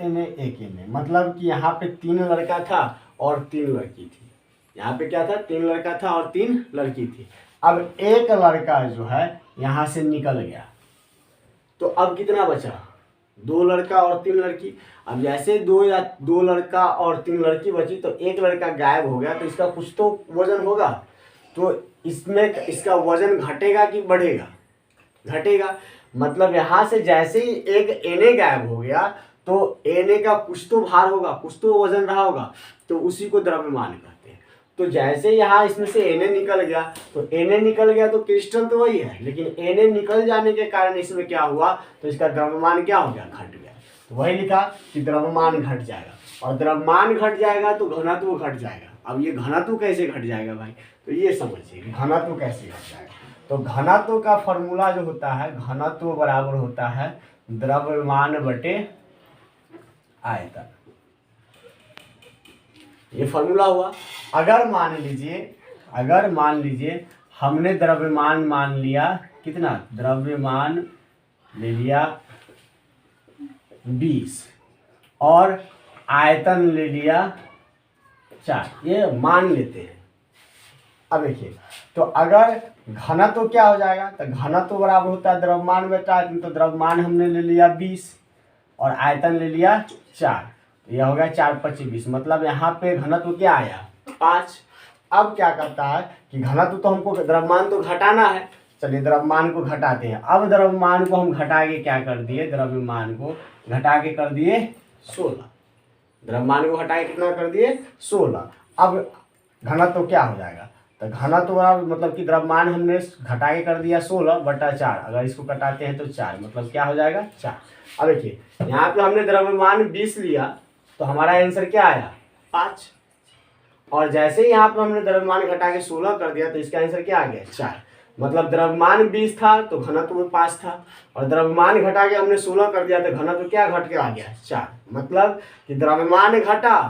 Na, मतलब कि यहाँ पे 3 लड़का था और 3 लड़की थी। यहाँ पे क्या था? 3 लड़का था और 3 लड़की थी। अब एक लड़का जो है यहाँ से निकल गया, तो अब कितना बचा? 2 लड़का और 3 लड़की। अब जैसे 2 लड़का और 3 लड़की बची तो एक लड़का गायब हो गया, तो इसका कुछ तो वजन होगा। तो इसमें इसका वजन घटेगा कि बढ़ेगा? घटेगा। मतलब यहाँ से जैसे ही एक Na गायब हो गया तो Na का कुछ तो भार होगा, कुछ तो वजन रहा होगा, तो उसी को द्रव्यमान कहते हैं। तो जैसे यहाँ इसमें से Na निकल गया, तो Na निकल गया तो क्रिस्टल तो वही है, लेकिन Na निकल जाने के कारण इसमें क्या हुआ? तो इसका द्रव्यमान क्या हो गया? घट गया। तो वही लिखा कि द्रव्यमान घट जाएगा, और द्रव्यमान घट जाएगा तो घनत्व घट जाएगा। अब ये घनत्व कैसे घट जाएगा भाई? तो ये समझिए कि घनत्व कैसे घट जाएगा। तो घनत्व का फॉर्मूला जो होता है, घनत्व बराबर होता है द्रव्यमान बटे आयतन। ये फॉर्मूला हुआ। अगर मान लीजिए हमने द्रव्यमान मान लिया कितना? द्रव्यमान ले लिया 20 और आयतन ले लिया 4, ये मान लेते हैं। अब देखिए, तो अगर घनत्व क्या हो जाएगा, तो घनत्व बराबर होता है द्रव्यमान बटा आयतन। तो द्रव्यमान हमने ले लिया 20 और आयतन ले लिया 4, तो यह हो गया 4 × 25, मतलब यहाँ पे घनत्व क्या आया 5। अब क्या करता है कि घनत्व तो हमको द्रव्यमान तो घटाना है, चलिए द्रव्यमान को घटाते हैं। अब द्रव्यमान को हम घटा के क्या कर दिए, द्रव्यमान को घटा के कर दिए 16, द्रव्यमान को घटा के कितना कर दिए 16। अब घनत्व क्या हो जाएगा, तो घनत्व बराबर मतलब कि द्रव्यमान हमने घटा के कर दिया 16 बटा 4, अगर इसको कटाते हैं तो 4, मतलब क्या हो जाएगा 4। अब देखिए यहाँ पे हमने द्रव्यमान 20 लिया तो हमारा आंसर क्या आया 5, और जैसे ही यहाँ पे हमने द्रव्यमान घटा के 16 कर दिया तो इसका आंसर क्या आ गया 4। मतलब द्रव्यमान 20 था तो घनत्व 5 था, और द्रव्यमान घटा के हमने 16 कर दिया तो घनत्व क्या घट के आ गया 4। मतलब कि द्रव्यमान घटा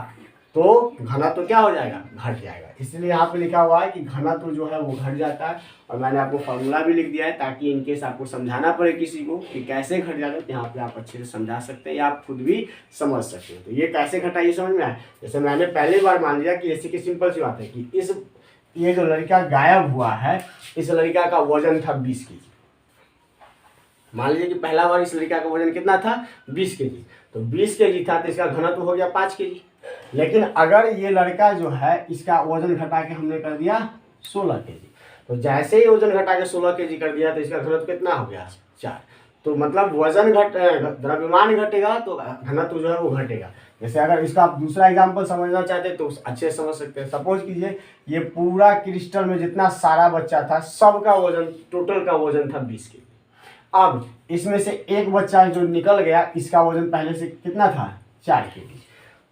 तो घनत्व क्या हो जाएगा घट जाएगा, इसलिए यहाँ पे लिखा हुआ है कि घनत्व जो है वो घट जाता है। और मैंने आपको फॉर्मूला भी लिख दिया है ताकि इनकेस आपको समझाना पड़े किसी को कि कैसे घट जाता है, तो यहाँ पे आप अच्छे से समझा सकते हैं या आप खुद भी समझ सकते हैं। तो ये कैसे घटा ये समझ में आया। जैसे मैंने पहली बार मान लिया कि ऐसी की सिंपल सी बात है कि ये जो लड़का गायब हुआ है, इस लड़का का वजन था 20 kg। मान लीजिए कि पहला बार इस लड़का का वजन कितना था 20 kg, तो 20 kg था तो इसका घनत्व हो गया 5 kg। लेकिन अगर ये लड़का जो है इसका वजन घटा के हमने कर दिया 16 kg, तो जैसे ही वजन घटा के 16 kg कर दिया तो इसका घनत्व कितना हो गया 4। तो मतलब वजन द्रव्यमान घटेगा तो घनत्व जो है वो घटेगा। जैसे अगर इसका आप दूसरा एग्जांपल समझना चाहते हैं तो अच्छे से समझ सकते हैं। सपोज कीजिए ये पूरा क्रिस्टल में जितना सारा बच्चा था सबका वजन टोटल का वजन था 20 kg। अब इसमें से एक बच्चा जो निकल गया इसका वजन पहले से कितना था 4 kg।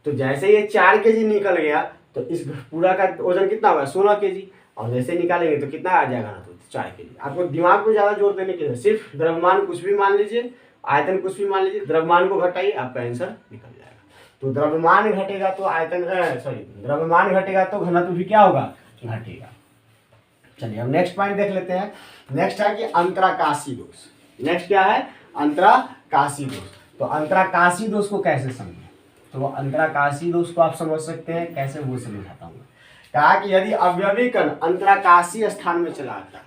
तो जैसे ये 4 kg निकल गया तो इस पूरा का वजन कितना होगा 16 kg, और जैसे निकालेंगे तो कितना आ जाएगा ना तो 4 kg। आपको दिमाग को ज़्यादा जोर देने के लिए सिर्फ द्रव्यमान कुछ भी मान लीजिए, आयतन कुछ भी मान लीजिए, द्रव्यमान को घटाइए आपका आंसर निकल जाएगा। तो द्रव्यमान घटेगा तो द्रव्यमान घटेगा तो घनत्व भी क्या होगा घटेगा। चलिए अब नेक्स्ट पॉइंट देख लेते हैं। नेक्स्ट है कि अंतराकाशी दोष। नेक्स्ट क्या है अंतराकाशी दोष। तो अंतराकाशी दोष को कैसे समझें, तो अंतराकाशी दोष को आप समझ सकते हैं कैसे, वो समझाता हूँ। कहा कि यदि अवयवी कण अंतराकाशी स्थान में चला आता है,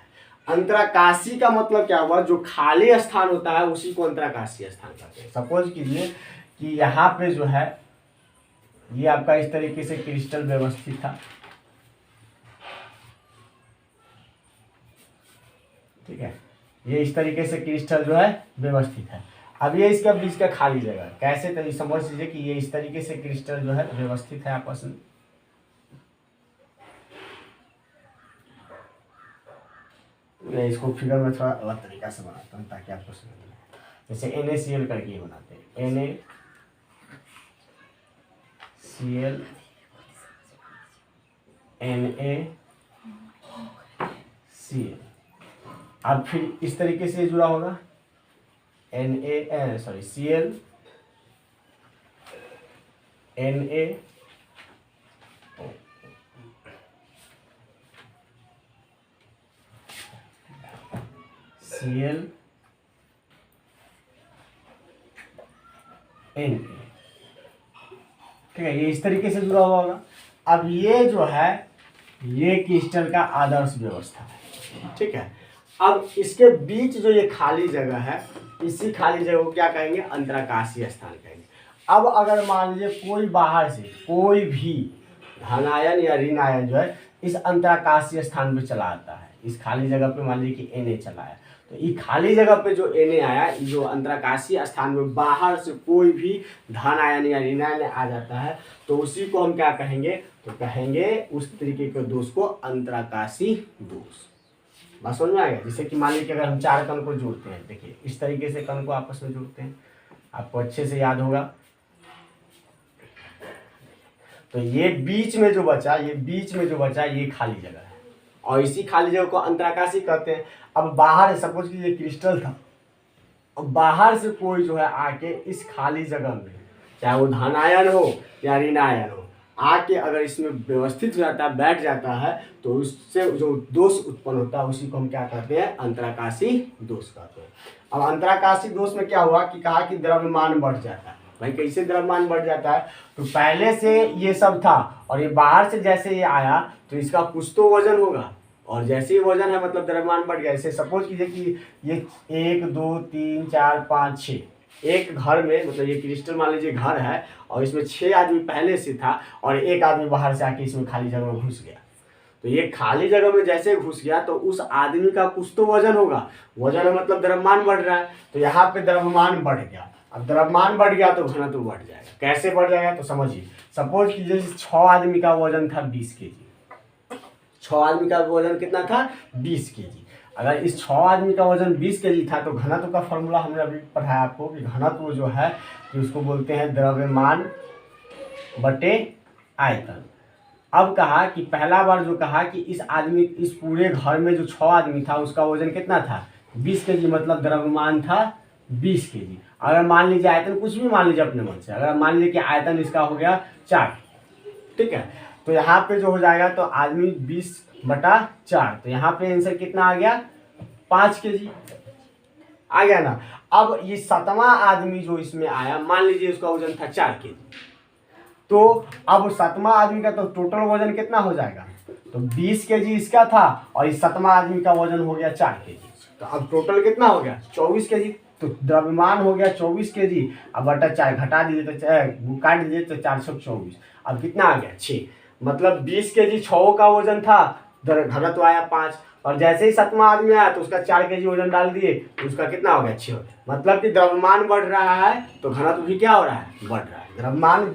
अंतराकाशी का मतलब क्या हुआ, जो खाली स्थान होता है उसी को अंतराकाशी स्थान कहते हैं। सपोज कीजिए कि यहाँ पे जो है ये आपका इस तरीके से क्रिस्टल व्यवस्थित था, ठीक है, ये इस तरीके से क्रिस्टल जो है व्यवस्थित है। अब ये इसका बीच का खाली जगह कैसे, तो समझ लीजिए कि ये इस तरीके से क्रिस्टल जो है व्यवस्थित है आपस में। मैं इसको फिगर में थोड़ा अलग तरीका से बनाता हूँ ताकि आपको समझ में आए। जैसे NaCl करके ये बनाते हैं, NaCl NaCl। अब फिर इस तरीके से जुड़ा होगा Cl Na Cl Na, ठीक है, ये इस तरीके से जुड़ा हुआ होगा। अब ये जो है ये क्रिस्टल का आदर्श व्यवस्था है, ठीक है। अब इसके बीच जो ये खाली जगह है, इसी खाली जगह को क्या कहेंगे अंतराकाशीय स्थान कहेंगे। अब अगर मान लीजिए कोई बाहर से कोई भी धनायन या ऋण आयन जो है इस अंतराकाशीय स्थान पे चला आता है, इस खाली जगह पे मान लीजिए कि Na चला है, तो ये खाली जगह पे जो Na आया, जो अंतराकाशीय स्थान में बाहर से कोई भी धन आयन या ऋण आयन आ जाता है, तो उसी को हम क्या कहेंगे, तो कहेंगे उस तरीके के दोष को अंतराकाशी दोष। बात समझ में आएगा। जैसे कि मान लीजिए अगर हम 4 कण को जोड़ते हैं, देखिए इस तरीके से कण को आपस में जोड़ते हैं, आपको अच्छे से याद होगा। तो ये बीच में जो बचा ये खाली जगह है, और इसी खाली जगह को अंतराकाशी कहते हैं। अब बाहर सपोज कि ये क्रिस्टल था, अब बाहर से कोई जो है आके इस खाली जगह में, चाहे वो धन आयन हो या ऋण आयन हो, आके अगर इसमें व्यवस्थित हो जाता है, बैठ जाता है, तो उससे जो दोष उत्पन्न होता है उसी को हम क्या कहते हैं अंतराकाशी दोष कहते हैं। अब अंतराकाशी दोष में क्या हुआ कि कहा कि द्रव्यमान बढ़ जाता है, भाई कैसे द्रव्यमान बढ़ जाता है? तो पहले से ये सब था और ये बाहर से जैसे ये आया तो इसका कुछ तो वजन होगा, और जैसे ही वजन है मतलब द्रव्यमान बढ़ गया। जैसे सपोज कीजिए कि ये 1 2 3 4 5 6, एक घर में मतलब ये क्रिस्टल मान लीजिए घर है और इसमें 6 आदमी पहले से था और एक आदमी बाहर से आके इसमें खाली जगह में घुस गया। तो ये खाली जगह में जैसे घुस गया तो उस आदमी का कुछ तो वजन होगा, वजन है मतलब द्रव्यमान बढ़ रहा है। तो यहाँ पे द्रव्यमान बढ़ गया। अब द्रव्यमान बढ़ गया तो घनत्व बढ़ जाएगा। कैसे बढ़ जाएगा तो समझिए, सपोज कीजिए 6 आदमी का वजन था 20 kg। 6 आदमी का वजन कितना था? 20 kg। अगर इस 6 आदमी का वजन 20 kg था तो घनत्व का फॉर्मूला हमने अभी पढ़ाया आपको कि घनत्व जो है कि उसको बोलते हैं द्रव्यमान बटे आयतन। अब कहा कि पहला बार जो कहा कि इस पूरे घर में जो 6 आदमी था उसका वजन कितना था? 20 kg, मतलब द्रव्यमान था 20 kg। अगर मान लीजिए आयतन कुछ भी मान लीजिए अपने मन से, अगर मान लीजिए कि आयतन इसका हो गया 4, ठीक है, तो यहाँ पे जो हो जाएगा तो आदमी 20/4, तो यहाँ पे आंसर कितना आ गया? 5 kg आ गया ना। अब ये 7वां आदमी जो इसमें आया, मान लीजिए उसका वजन था 4 kg, तो अब 7वां आदमी का तो टोटल वजन कितना हो जाएगा? तो 20 kg इसका था और इस 7वां आदमी का वजन हो गया 4 kg, तो अब टोटल कितना हो गया? 24 kg। तो द्रव्यमान हो गया 24 kg। अब बटा 4 घटा दीजिए तो काट दीजिए तो 424। अब कितना आ गया? 6। मतलब 20 kg 6 का वजन था, घनत्व आया 5, और जैसे ही 7वां आदमी आया तो उसका 4 kg वजन डाल दिए तो उसका कितना हो गया? 6। मतलब कि द्रव्यमान बढ़ रहा है तो घनत्व भी क्या हो रहा है? बढ़ रहा है। द्रव्यमान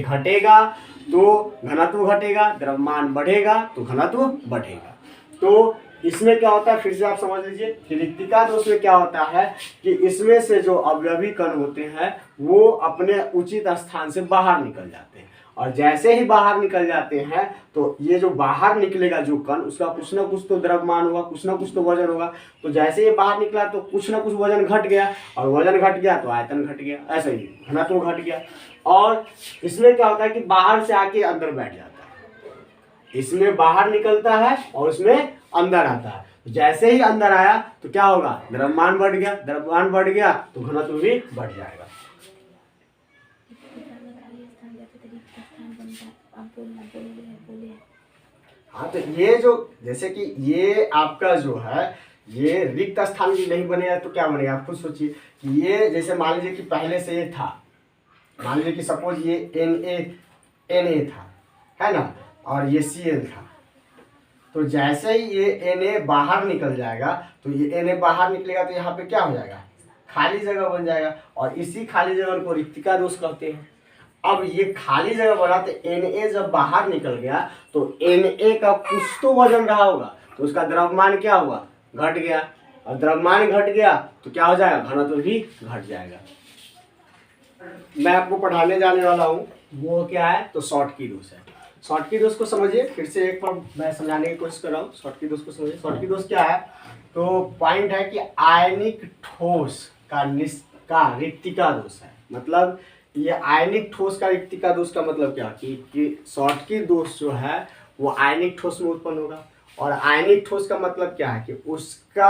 घटेगा तो घनत्व घटेगा, द्रव्यमान बढ़ेगा तो घनत्व बढ़ेगा। तो इसमें क्या होता है, फिर से आप समझ लीजिए कि रिक्तिका दोष में क्या होता है कि इसमें से जो अवयवी कण होते हैं वो अपने उचित स्थान से बाहर निकल जाते हैं, और जैसे ही बाहर निकल जाते हैं तो ये जो बाहर निकलेगा जो कण, उसका कुछ ना कुछ तो द्रव्यमान होगा, कुछ ना कुछ तो वजन होगा। तो जैसे ये बाहर निकला तो कुछ ना कुछ वजन घट गया, और वजन घट गया तो आयतन घट गया, ऐसा ही घनत्व घट गया। और इसमें क्या होता है कि बाहर से आके अंदर बैठ जाता है, इसमें बाहर निकलता है और उसमें अंदर आता है। जैसे ही अंदर आया तो क्या होगा? द्रव्यमान बढ़ गया, द्रव्यमान बढ़ गया तो घनत्व भी बढ़ जाएगा। हाँ, तो ये जो जैसे कि ये आपका जो है ये रिक्त स्थान भी नहीं बनेगा तो क्या बनेगा? आप खुद सोचिए कि ये जैसे मान लीजिए कि पहले से ये था, मान लीजिए कि सपोज ये Na था, है ना, और ये Cl था। तो जैसे ही ये Na बाहर निकल जाएगा तो ये Na बाहर निकलेगा तो यहाँ पे क्या हो जाएगा? खाली जगह बन जाएगा, और इसी खाली जगह को रिक्तिका दोष कहते हैं। अब ये खाली जगह बना तो Na जब बाहर निकल गया तो Na का कुछ तो वजन रहा होगा, तो उसका द्रव्यमान क्या हुआ? घट गया, और द्रव्यमान घट गया तो क्या हो जाएगा? घनत्व भी घट जाएगा। मैं आपको पढ़ाने जाने वाला हूँ वो क्या है, तो शॉर्टकी दोष है। शॉर्टकी दोष को समझिए, फिर से एक बार मैं समझाने की कोशिश कर रहा हूँ। शॉर्टकी दोष को समझिए। शॉर्टकी दोष क्या है? तो पॉइंट है कि आयनिक ठोस का रिक्तिका दोष है। मतलब ये आयनिक ठोस का रिक्तिका दोष का मतलब क्या कि शॉर्टकी दोष जो है वो आयनिक ठोस में उत्पन्न होगा, और आयनिक ठोस का मतलब क्या है कि उसका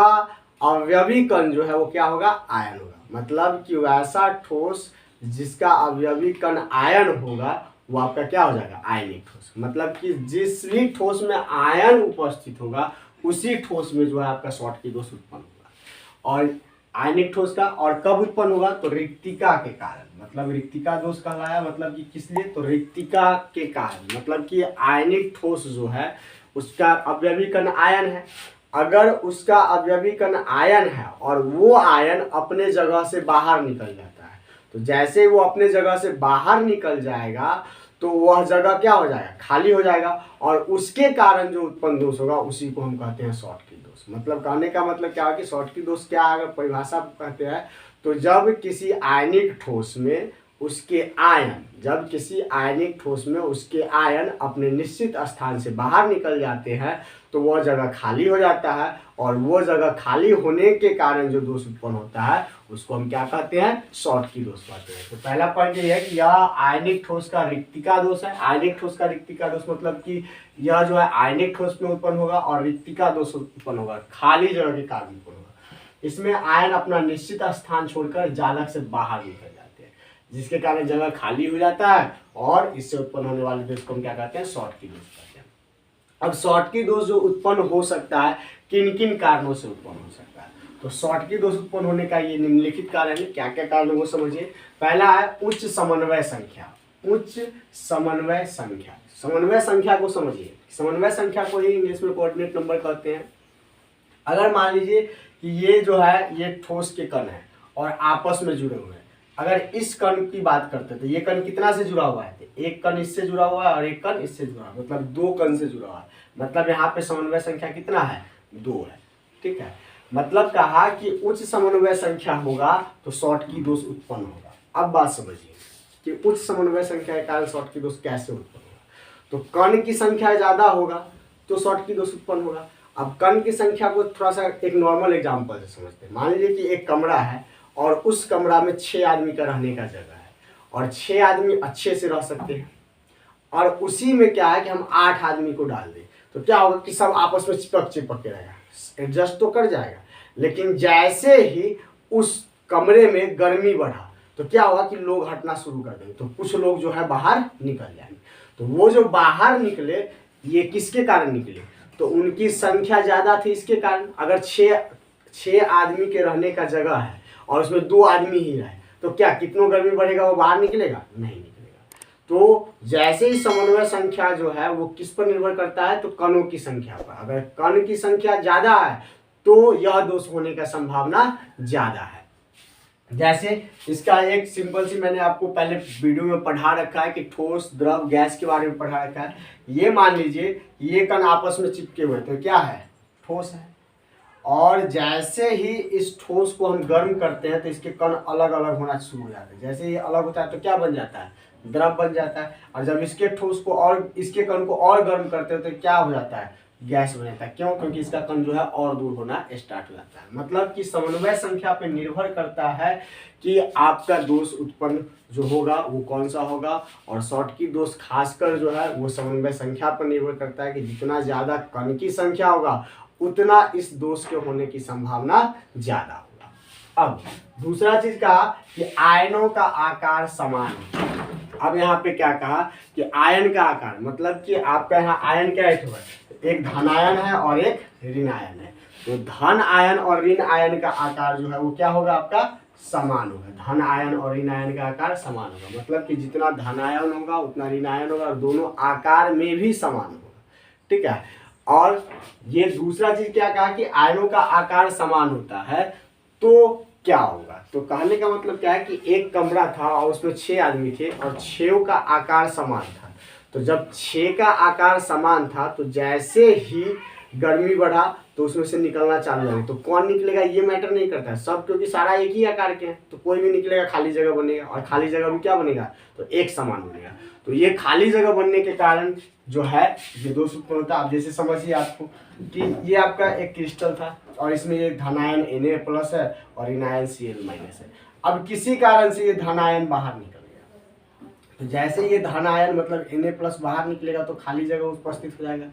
अवयवी कण जो है वो क्या होगा? आयन होगा। मतलब कि वैसा ठोस जिसका अवयवी कण आयन होगा वो आपका क्या हो जाएगा? आयनिक ठोस। मतलब कि जिस भी ठोस में आयन उपस्थित होगा उसी ठोस में जो है आपका शॉर्टकी दोष उत्पन्न होगा। और आयनिक ठोस का और कब उत्पन्न होगा? तो रिक्तिका के कारण। मतलब रिक्तिका दोष कहलाया, मतलब कि किस लिए? तो रिक्तिका के कारण। मतलब कि आयनिक ठोस जो है उसका अवयवी कण आयन है। अगर उसका अवयवी कण आयन है और वो आयन अपने जगह से बाहर निकल जाता है, तो जैसे वो अपने जगह से बाहर निकल जाएगा तो वह जगह क्या हो जाएगा? खाली हो जाएगा, और उसके कारण जो उत्पन्न दोष होगा उसी को हम कहते हैं शॉर्टकी दोष। मतलब कहने का मतलब क्या है कि शॉर्टकी दोष क्या, अगर परिभाषा कहते हैं तो जब किसी आयनिक ठोस में उसके आयन, जब किसी आयनिक ठोस में उसके आयन अपने निश्चित स्थान से बाहर निकल जाते हैं तो वह जगह खाली हो जाता है, और वो जगह खाली होने के कारण जो दोष उत्पन्न होता है उसको हम क्या कहते हैं? शॉर्टकी दोष कहते हैं। तो पहला पॉइंट ये है कि यह आयनिक ठोस का रिक्तिका दोष है। आयनिक ठोस का रिक्तिका दोष मतलब कि यह जो है आयनिक ठोस में उत्पन्न होगा और रिक्तिका दोष उत्पन्न होगा, खाली जगह के कारण उत्पन्न होगा। इसमें आयन अपना निश्चित स्थान छोड़कर जालक से बाहर निकल जाते हैं। जिसके कारण जगह खाली हो जाता है और इससे उत्पन्न होने वाले दोष को हम क्या कहते हैं, शॉर्टकी दोष कहते हैं। अब शॉर्टकी दोष जो उत्पन्न हो सकता है, किन किन कारणों से उत्पन्न हो सकता है, तो शॉर्टकी दोष उत्पन्न होने का ये निम्नलिखित कारण है। क्या क्या कारण है वो समझिए। पहला है उच्च समन्वय संख्या। उच्च समन्वय संख्या, समन्वय संख्या को समझिए। समन्वय संख्या को ही इंग्लिश में कोऑर्डिनेट नंबर कहते हैं। अगर मान लीजिए कि ये जो है ये ठोस के कण है और आपस में जुड़े हुए हैं, अगर इस कण की बात करते हैं तो ये कण कितना से जुड़ा हुआ है, एक कण इससे जुड़ा हुआ है और एक कण इससे जुड़ा हुआ है, मतलब दो कण से जुड़ा हुआ है। मतलब यहाँ पे समन्वय संख्या कितना है, 2 है। ठीक है, मतलब कहा कि उच्च समन्वय संख्या होगा तो शॉर्टकी दोष उत्पन्न होगा। अब बात समझिए कि उच्च समन्वय संख्या के कारण शॉर्टकी दोष कैसे उत्पन्न होगा। तो कण की संख्या ज्यादा होगा तो शॉर्टकी दोष उत्पन्न होगा। अब कण की संख्या को थोड़ा सा एक नॉर्मल एग्जांपल से समझते हैं। मान लीजिए कि एक कमरा है और उस कमरा में 6 आदमी का रहने का जगह है और 6 आदमी अच्छे से रह सकते हैं, और उसी में क्या है कि हम 8 आदमी को डाल दें तो क्या होगा कि सब आपस में चिपक के रहेगा, एडजस्ट तो कर जाएगा। लेकिन जैसे ही उस कमरे में गर्मी बढ़ा तो क्या होगा कि लोग हटना शुरू कर देंगे, तो कुछ लोग जो है बाहर निकल जाएंगे। तो वो जो बाहर निकले ये किसके कारण निकले, तो उनकी संख्या ज्यादा थी इसके कारण। अगर 6 आदमी के रहने का जगह है और उसमें 2 आदमी ही रहे तो क्या कितनों गर्मी बढ़ेगा, वो बाहर निकलेगा, नहीं निकलेगा। तो जैसे ही समन्वय संख्या जो है वो किस पर निर्भर करता है, तो कणों की संख्या पर। अगर कण की संख्या ज्यादा है तो यह दोष होने का संभावना ज्यादा है। जैसे इसका एक सिंपल सी मैंने आपको पहले वीडियो में पढ़ा रखा है कि ठोस, द्रव, गैस के बारे में पढ़ा रखा है। ये मान लीजिए ये कण आपस में चिपके हुए तो क्या है, ठोस है। और जैसे ही इस ठोस को हम गर्म करते हैं तो इसके कण अलग अलग होना शुरू हो जाते हैं। जैसे ये अलग होता है तो क्या बन जाता है, द्रव बन जाता है। और जब इसके ठोस को और इसके कण को और गर्म करते हैं तो क्या हो जाता है, गैस बन जाता है। क्यों, क्योंकि इसका कण जो है और दूर होना स्टार्ट हो जाता है। मतलब कि समन्वय संख्या पर निर्भर करता है कि आपका दोष उत्पन्न जो होगा वो कौन सा होगा। और शॉर्टकी दोष खासकर जो है वो समन्वय संख्या पर निर्भर करता है कि जितना ज्यादा कण की संख्या होगा उतना इस दोष के होने की संभावना ज्यादा होगा। अब दूसरा चीज कहा कि आयनों का आकार समान है। अब यहाँ पे क्या कहा कि आयन का आकार, मतलब कि आपका यहाँ आयन क्या है, एक धन आयन है और एक ऋण आयन है। तो धन आयन और ऋण आयन का आकार जो है वो क्या होगा, आपका समान होगा। धन आयन और ऋण आयन का आकार समान होगा, मतलब कि जितना धन आयन होगा उतना ऋण आयन होगा और दोनों आकार में भी समान होगा। ठीक है, और ये दूसरा चीज क्या कहा कि आयनों का आकार समान होता है तो क्या होगा, तो कहने का मतलब क्या है कि एक कमरा था और उसमें 6 आदमी थे और 6 का आकार समान था। तो जब 6 का आकार समान था तो जैसे ही गर्मी बढ़ा तो उसमें से निकलना चालू हो, तो कौन निकलेगा ये मैटर नहीं करता है सब, क्योंकि सारा एक ही आकार के हैं तो कोई भी निकलेगा, खाली जगह बनेगा और खाली जगह में क्या बनेगा, तो एक समान बनेगा। तो ये खाली जगह बनने के कारण जो है ये दोष उत्पन्न होता है। आप जैसे समझिए आपको कि ये आपका एक क्रिस्टल था और इसमें ये धनायन Na+ है और ऋणायन Cl- है। अब किसी कारण से ये धनायन बाहर निकल गया, तो जैसे ये धनायन मतलब Na+ बाहर निकलेगा तो खाली जगह उपस्थित हो जाएगा।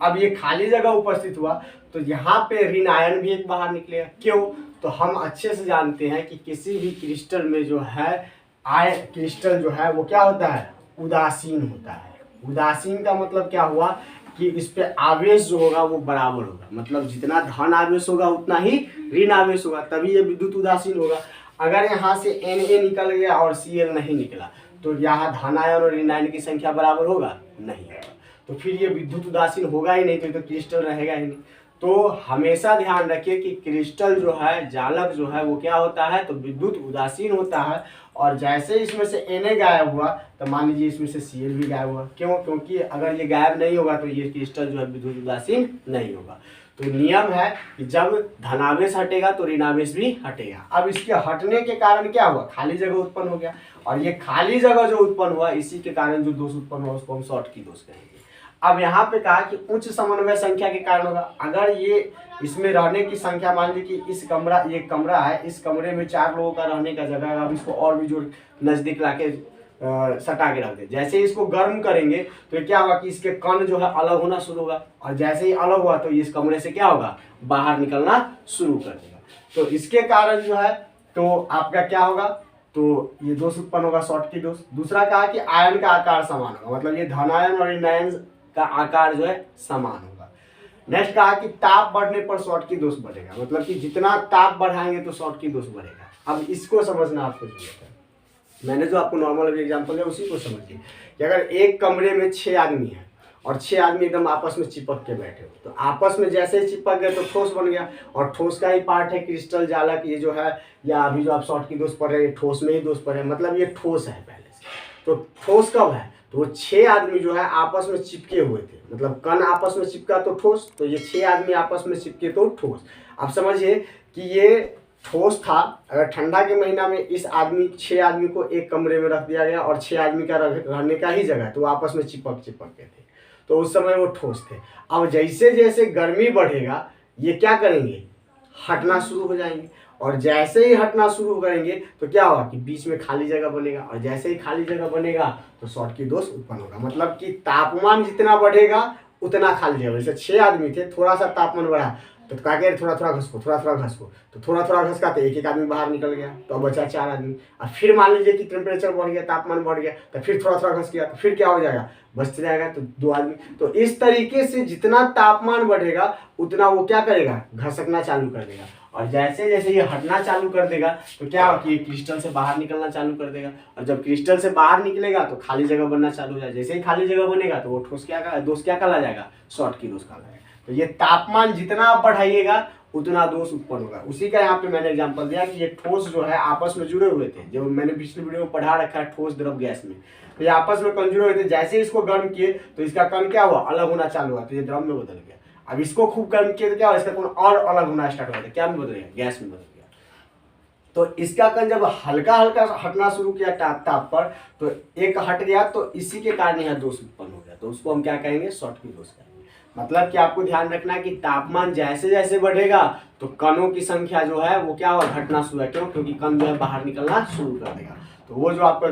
अब ये खाली जगह उपस्थित हुआ तो यहाँ पे ऋण आयन भी एक बाहर निकलेगा। क्यों, तो हम अच्छे से जानते हैं कि किसी भी क्रिस्टल में जो है क्रिस्टल जो है वो क्या होता है, उदासीन होता है। उदासीन का मतलब क्या हुआ कि इस पे आवेश जो होगा वो बराबर होगा, मतलब जितना धन आवेश होगा उतना ही ऋण आवेश होगा, तभी ये विद्युत उदासीन होगा। अगर यहाँ से Na निकल गया और Cl नहीं निकला तो यहाँ धन आयन और ऋण आयन की संख्या बराबर होगा, नहीं होगा, तो फिर ये विद्युत उदासीन होगा ही नहीं, तो क्रिस्टल रहेगा ही नहीं। तो हमेशा ध्यान रखिए कि क्रिस्टल जो है, जालक जो है वो क्या होता है, तो विद्युत उदासीन होता है। और जैसे इसमें से Na गायब हुआ तो मान लीजिए इसमें से Cl भी गायब हुआ। क्यों, क्योंकि अगर ये गायब नहीं होगा तो ये क्रिस्टल जो है विद्युत उदासीन नहीं होगा। तो नियम है कि जब धनावेश हटेगा तो ऋणावेश भी हटेगा। अब इसके हटने के कारण क्या हुआ, खाली जगह उत्पन्न हो गया, और ये खाली जगह जो उत्पन्न हुआ इसी के कारण जो दोष उत्पन्न हुआ उसको हम शॉर्टकी दोष कहेंगे। अब यहाँ पे कहा कि उच्च समन्वय संख्या के कारण होगा। अगर ये इसमें रहने की संख्या, मान लीजिए कि ये कमरा है, इस कमरे में 4 लोगों का रहने का जगह है। अब इसको और भी जो नजदीक लाके सटा के रख दे, जैसे ही इसको गर्म करेंगे तो क्या होगा कि इसके कण जो है अलग होना शुरू होगा, और जैसे ही अलग हुआ तो इस कमरे से क्या होगा, बाहर निकलना शुरू कर देगा। तो इसके कारण जो है तो आपका क्या होगा, तो ये दोष उत्पन्न होगा, शॉटकी दोष। दूसरा कहा कि आयन का आकार समान होगा, मतलब ये धनायन और ऋणायन का आकार जो है समान होगा। नेक्स्ट कहा कि ताप बढ़ने पर शॉटकी दोष बढ़ेगा, मतलब कि जितना ताप बढ़ाएंगे तो शॉटकी दोष बढ़ेगा। अब इसको समझना आपको जरूरत है। मैंने जो आपको नॉर्मल एग्जाम्पल दिया उसी को समझिए कि अगर एक कमरे में 6 आदमी हैं और 6 आदमी एकदम आपस में चिपक के बैठे हो, तो आपस में जैसे ही चिपक गए तो ठोस बन गया, और ठोस का ही पार्ट है क्रिस्टल जालक, ये जो है, या अभी जो आप शॉटकी दोष पढ़ रहे हैं ठोस में ही दोष पढ़ रहे हैं, मतलब ये ठोस है पहले से। तो ठोस कब है, तो वो 6 आदमी जो है आपस में चिपके हुए थे, मतलब कण आपस में चिपका तो ठोस, तो ये 6 आदमी आपस में चिपके तो ठोस। अब समझिए कि ये ठोस था, अगर ठंडा के महीना में इस 6 आदमी को एक कमरे में रख दिया गया और 6 आदमी का रहने का ही जगह, तो आपस में चिपक के थे, तो उस समय वो ठोस थे। अब जैसे जैसे गर्मी बढ़ेगा ये क्या करेंगे, हटना शुरू हो जाएंगे, और जैसे ही हटना शुरू करेंगे तो क्या होगा कि बीच में खाली जगह बनेगा, और जैसे ही खाली जगह बनेगा तो शॉटकी दोष उत्पन्न होगा। मतलब कि तापमान जितना बढ़ेगा उतना खाली जगह, जैसे 6 आदमी थे, थोड़ा सा तापमान बढ़ा तो क्या कह थोड़ा थोड़ा घसको, थोड़ा थोड़ा घसको, तो थोड़ा थोड़ा घसकाते एक आदमी बाहर निकल गया, तो अब बचा 4 आदमी। अब फिर मान लीजिए कि टेम्परेचर बढ़ गया, तापमान बढ़ गया, तो फिर थोड़ा थोड़ा घस गया, तो फिर क्या हो जाएगा, बचते जाएगा तो 2 आदमी। तो इस तरीके से जितना तापमान बढ़ेगा उतना वो क्या करेगा, घसकना चालू कर देगा, और जैसे जैसे ये हटना चालू कर देगा तो क्या होगा कि क्रिस्टल से बाहर निकलना चालू कर देगा, और जब क्रिस्टल से बाहर निकलेगा तो खाली जगह बनना चालू हो जाएगा। जैसे ही खाली जगह बनेगा तो वो ठोस दोष क्या कहला जाएगा, शॉटकी दोष कहला जाएगा। तो ये तापमान जितना आप बढ़ाइएगा उतना दोष उत्पन्न होगा। उसी का यहाँ पे मैंने एग्जांपल दिया कि ये ठोस जो है आपस में जुड़े हुए थे, जो मैंने पिछले वीडियो में पढ़ा रखा है ठोस द्रव गैस में, तो ये आपस में कण जुड़े हुए थे। जैसे ही इसको गर्म किए तो इसका कण क्या हुआ, अलग होना चालू हुआ, तो ये द्रव में बदल गया। अब इसको खूब गर्म किए तो क्या हुआ, इसका कण और अलग होना स्टार्ट हो गया, क्या में बदल गया, गैस में बदल गया। तो इसका कण जब हल्का हल्का हटना शुरू किया ताप पर, तो एक हट गया, तो इसी के कारण यह दोष उत्पन्न हो गया, तो उसको हम क्या कहेंगे, शॉटकी दोष कहेंगे। मतलब कि आपको ध्यान रखना है कि तापमान जैसे जैसे बढ़ेगा तो कणों की संख्या जो है वो क्या होगा, घटना शुरू है। क्यों, क्योंकि कण जो है बाहर निकलना शुरू कर देगा। तो वो जो आपका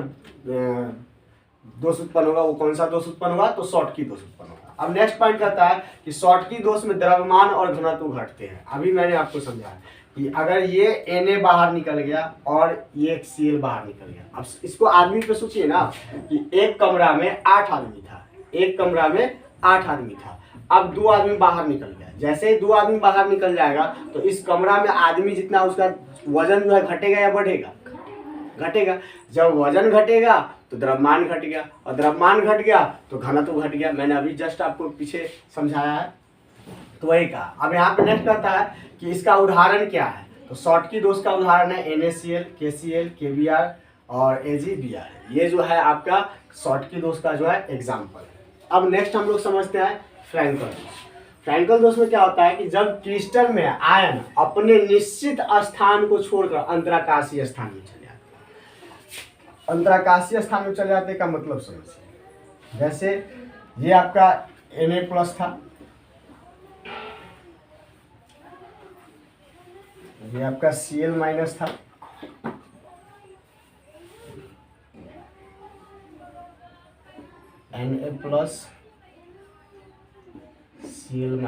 दोष उत्पन्न होगा वो कौन सा दोष उत्पन्न होगा, तो शॉटकी दोष उत्पन्न होगा। अब नेक्स्ट पॉइंट कहता है कि शॉटकी दोष में द्रव्यमान और घनत्व घटते हैं। अभी मैंने आपको समझाया कि अगर ये Na बाहर निकल गया और ये Cl बाहर निकल गया, अब इसको आदमी पे सोचिए ना कि एक कमरा में 8 आदमी था, एक कमरा में 8 आदमी था, अब 2 आदमी बाहर निकल गया। जैसे ही 2 आदमी बाहर निकल जाएगा तो इस कमरा में आदमी जितना उसका वजन जो है घटेगा या बढ़ेगा, घटेगा। जब वजन घटेगा तो द्रव्यमान घट गया, और द्रव्यमान घट गया तो घनत्व घट गया। मैंने अभी जस्ट आपको पीछे समझाया है, तो वही कहा। अब यहाँ पे नेक्स्ट कहता है कि इसका उदाहरण क्या है, तो शॉटकी दोष का उदाहरण है NaCl, KCl, KBr और AgBr। ये जो है आपका शॉटकी दोष का जो है एग्जाम्पल है। अब नेक्स्ट हम लोग समझते हैं फ्रैंकल दोष। फ्रैंकल दोष में क्या होता है कि जब क्रिस्टल में आयन अपने निश्चित स्थान को छोड़कर अंतराकाशीय स्थान में चले जाते हैं। अंतराकाशीय स्थान में चले जाते का मतलब समझिए, जैसे ये आपका Na+ था, ये आपका Cl- था, Na+, Cl-,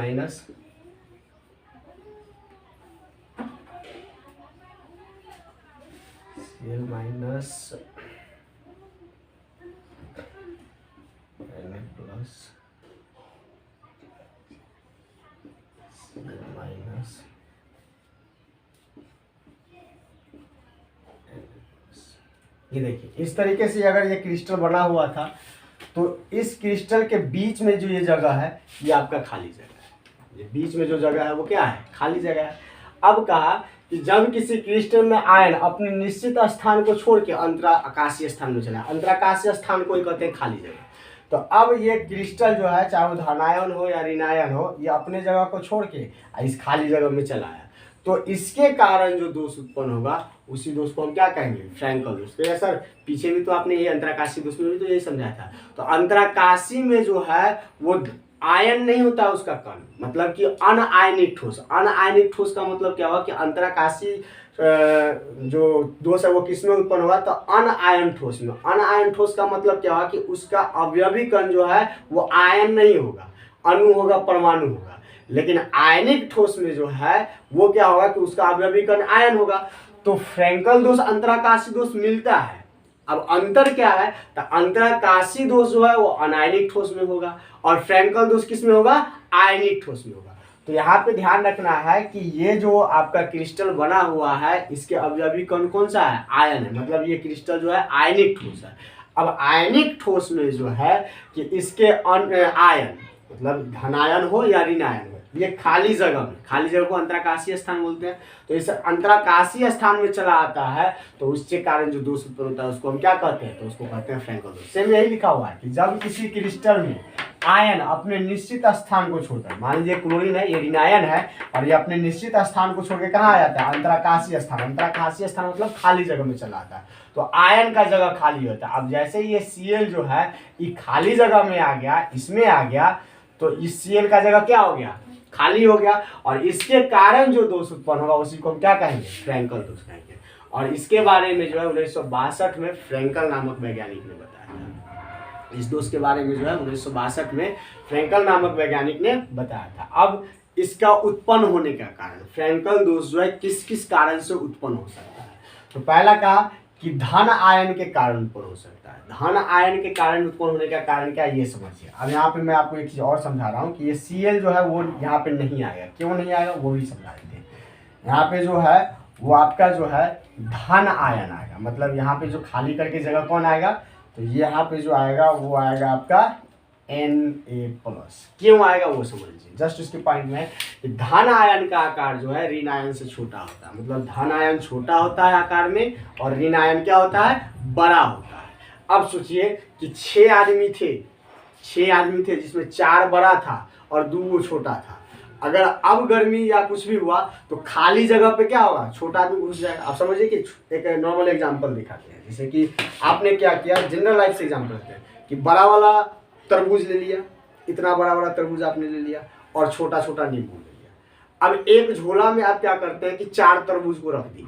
ये देखिए इस तरीके से अगर ये क्रिस्टल बना हुआ था तो इस क्रिस्टल के बीच में जो ये जगह है ये आपका खाली जगह है। ये बीच में जो जगह है वो क्या है, खाली जगह है। अब कहा कि जब किसी क्रिस्टल में आयन अपने निश्चित स्थान को छोड़ के अंतराकाशीय स्थान में चला, अंतराकाशीय स्थान को ही कहते हैं खाली जगह। तो अब ये क्रिस्टल जो है चाहे वो धनायन हो या ऋणायन हो, ये अपने जगह को छोड़ के इस खाली जगह में चला आया, तो इसके कारण जो दोष उत्पन्न होगा उसी दोष को हम क्या कहेंगे, फ्रैंकल दोष। तो सर पीछे भी तो आपने ये अंतराकाशी दोष में भी तो यही समझाया था। तो अंतराकाशी में जो है वो आयन नहीं होता उसका कण, मतलब कि अनआयनिक ठोस। अनआयनिक ठोस का मतलब क्या हुआ कि अंतराकाशी जो दोष है वो किस में उत्पन्न हुआ, तो अनआयन ठोस में। अनआयन ठोस का मतलब क्या हुआ कि उसका अवयवी कण जो है वो आयन नहीं होगा, अणु होगा, परमाणु होगा। लेकिन आयनिक ठोस में जो है वो क्या होगा कि उसका अवयवी कण आयन होगा। तो फ्रैंकल दोष अंतराकाशी दोष मिलता है। अब अंतर क्या है, तो अंतराकाशी दोष जो है वो अनायनिक ठोस में होगा और फ्रैंकल दोष किस में होगा, आयनिक ठोस में होगा। तो यहाँ पे ध्यान रखना है कि ये जो आपका क्रिस्टल बना हुआ है इसके अवयवी कौन कौन सा है, आयन है, मतलब ये क्रिस्टल जो है आयनिक ठोस है। अब आयनिक ठोस में जो है कि इसके आयन मतलब धनायन हो या ऋणायन हो, ये खाली जगह में, खाली जगह को अंतराकाशीय स्थान बोलते हैं। तो इस अंतराकाशीय स्थान में चला आता है तो उसके कारण जो दोष उत्पन्न होता है उसको हम क्या कहते हैं, तो उसको कहते हैं फ्रैंकल दोष। सेम यही लिखा हुआ है कि जब किसी क्रिस्टल में आयन अपने निश्चित स्थान को छोड़कर, मान लीजिए क्लोरीन है, ये ऋणायन है और ये अपने निश्चित स्थान को छोड़ के कहाँ आ जाता है, अंतराकाशीय स्थान। अंतराकाशीय स्थान मतलब खाली जगह में चला आता है, तो आयन का जगह खाली होता है। अब जैसे ये Cl जो है ये खाली जगह में आ गया, इसमें आ गया, तो इस Cl का जगह क्या हो गया, खाली हो गया, और इसके कारण जो दोष उत्पन्न होगा उसी को हम क्या कहेंगे, फ्रैंकल दोष कहेंगे। और इसके बारे में जो है 1962 में फ्रैंकल नामक वैज्ञानिक ने बताया था। इस दोष के बारे में जो है 1962 में फ्रैंकल नामक वैज्ञानिक ने बताया था। अब इसका उत्पन्न होने का कारण, फ्रैंकल दोष जो है किस किस कारण से उत्पन्न हो सकता है, तो पहला कहा कि धन आयन के कारण उत्पन्न हो सकता है। धन आयन के कारण उत्पन्न होने का कारण क्या है ये समझिए। अब यहाँ पे मैं आपको एक चीज और समझा रहा हूँ कि ये Cl जो है वो यहाँ पे नहीं आएगा, क्यों नहीं आएगा वो भी समझा देते हैं। यहाँ पे जो है वो आपका जो है धन आयन आएगा, मतलब यहाँ पे जो खाली करके जगह कौन आएगा, तो ये यहाँ पे जो आएगा वो आएगा आपका Na+। क्यों आएगा वो समझ लीजिए। जस्ट उसके पॉइंट में कि धन आयन का आकार जो है ऋण आयन से छोटा होता है, मतलब धन आयन छोटा होता है आकार में और ऋण आयन क्या होता है, बड़ा होता है। अब सोचिए कि 6 आदमी थे जिसमें 4 बड़ा था और 2 छोटा था। अगर अब गर्मी या कुछ भी हुआ तो खाली जगह पे क्या होगा, छोटा आदमी घुस जाएगा। आप समझिए कि एक नॉर्मल एग्जांपल दिखाते हैं, जैसे कि आपने क्या किया, जनरल लाइफ से एग्जांपल लेते हैं कि बड़ा वाला तरबूज ले लिया, इतना बड़ा बड़ा तरबूज आपने ले लिया और छोटा छोटा नींबू ले लिया। अब एक झोला में आप क्या करते हैं कि 4 तरबूज को रख दिए,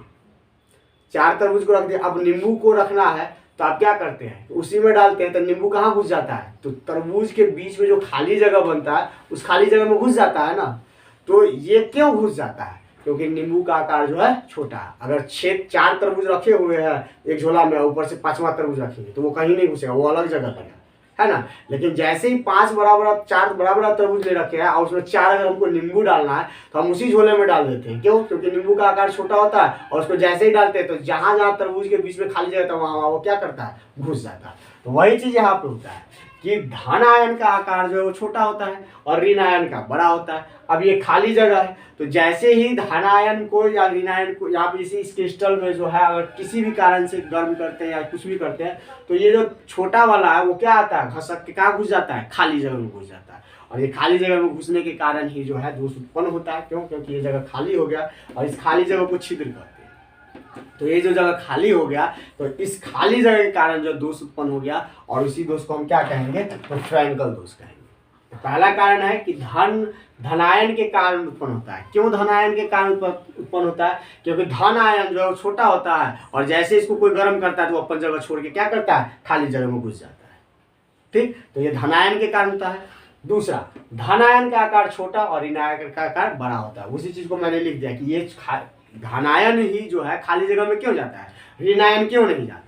4 तरबूज को रख दिए। अब नींबू को रखना है तो आप क्या करते हैं, तो उसी में डालते हैं, तो नींबू कहाँ घुस जाता है, तो तरबूज के बीच में जो खाली जगह बनता है उस खाली जगह में घुस जाता है ना। तो ये क्यों घुस जाता है, क्योंकि नींबू का आकार जो है छोटा है। अगर 4 तरबूज रखे हुए हैं एक झोला में, ऊपर से 5वां तरबूज रखेंगे तो वो कहीं नहीं घुसेगा, वो अलग जगह लगेगा, है ना। लेकिन जैसे ही 4 बड़ा तरबूज ले रखे हैं और उसमें 4 अगर हमको नींबू डालना है तो हम उसी झोले में डाल देते हैं। क्यों, क्योंकि नींबू का आकार छोटा होता है और उसको जैसे ही डालते हैं तो जहां जहां तरबूज के बीच में खाली जगह था वहां वो क्या करता है, घुस जाता है। तो वही चीज यहाँ पे होता है कि धन आयन का आकार जो है वो छोटा होता है और ऋण आयन का बड़ा होता है। अब ये खाली जगह है, तो जैसे ही धन आयन को या ऋण आयन को यहाँ पे इस क्रिस्टल में जो है अगर किसी भी कारण से गर्म करते हैं या कुछ भी करते हैं तो ये जो छोटा वाला है वो क्या आता है, घसक के कहाँ घुस जाता है, खाली जगह में घुस जाता है। और ये खाली जगह में घुसने के कारण ही जो है दोष उत्पन्न होता है। क्यों, क्योंकि ये जगह खाली हो गया और इस खाली जगह को छिद्र करते हैं। तो ये जो जगह खाली हो गया तो इस खाली जगह के कारण जो दोष उत्पन्न हो गया और उसी दोष को हम क्या कहेंगे, तो फ्रैंकल दोष कहेंगे। तो पहला कारण है कि धनायन के कारण उत्पन्न होता है। क्यों धनायन के कारण उत्पन्न होता है, क्योंकि धन आयन जो है छोटा होता है और जैसे इसको कोई गर्म करता है तो अपन जगह छोड़ के क्या करता है, खाली जगह में घुस जाता है। ठीक, तो ये धनायन के कारण होता है। दूसरा, धनायन का आकार छोटा और ऋणायन का आकार बड़ा होता है। उसी चीज को मैंने लिख दिया कि ये धनायन ही जो है खाली जगह में क्यों जाता है, ऋणायन क्यों नहीं जाता।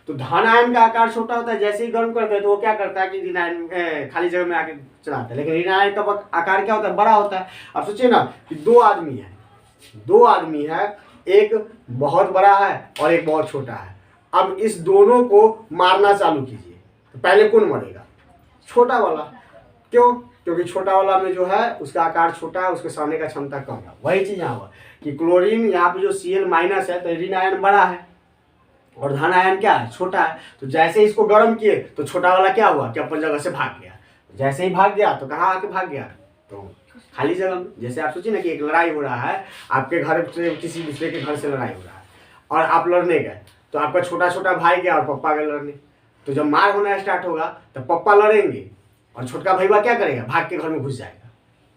तो धनायन का आकार छोटा होता है, जैसे ही गर्म करते हैं तो वो क्या करता है कि ऋणायन खाली जगह में आके चलाता है। लेकिन ऋणायन का आकार क्या होता है, बड़ा होता है। अब सोचिए ना कि 2 आदमी है, एक बहुत बड़ा है और एक बहुत छोटा है। अब इस दोनों को मारना चालू कीजिए तो पहले कौन मरेगा, छोटा वाला। क्यों, क्योंकि छोटा वाला में जो है उसका आकार छोटा है, उसके सहने का क्षमता कम है। वही चीज यहाँ हुआ कि क्लोरीन यहाँ पे जो Cl- है तो ऋणायन बड़ा है और धन आयन क्या है, छोटा है। तो जैसे इसको गर्म किए तो छोटा वाला क्या हुआ कि अपन जगह से भाग गया। जैसे ही भाग गया तो कहाँ आके भाग गया, तो खाली जगह में। जैसे आप सोचिए ना कि एक लड़ाई हो रहा है, आपके घर से किसी दूसरे के घर से लड़ाई हो रहा है और आप लड़ने गए, तो आपका छोटा छोटा भाई गया और पप्पा गए लड़ने। तो जब मार होना स्टार्ट होगा तो पप्पा लड़ेंगे और छोटका भैया क्या करेगा, भाग के घर में घुस जाएगा,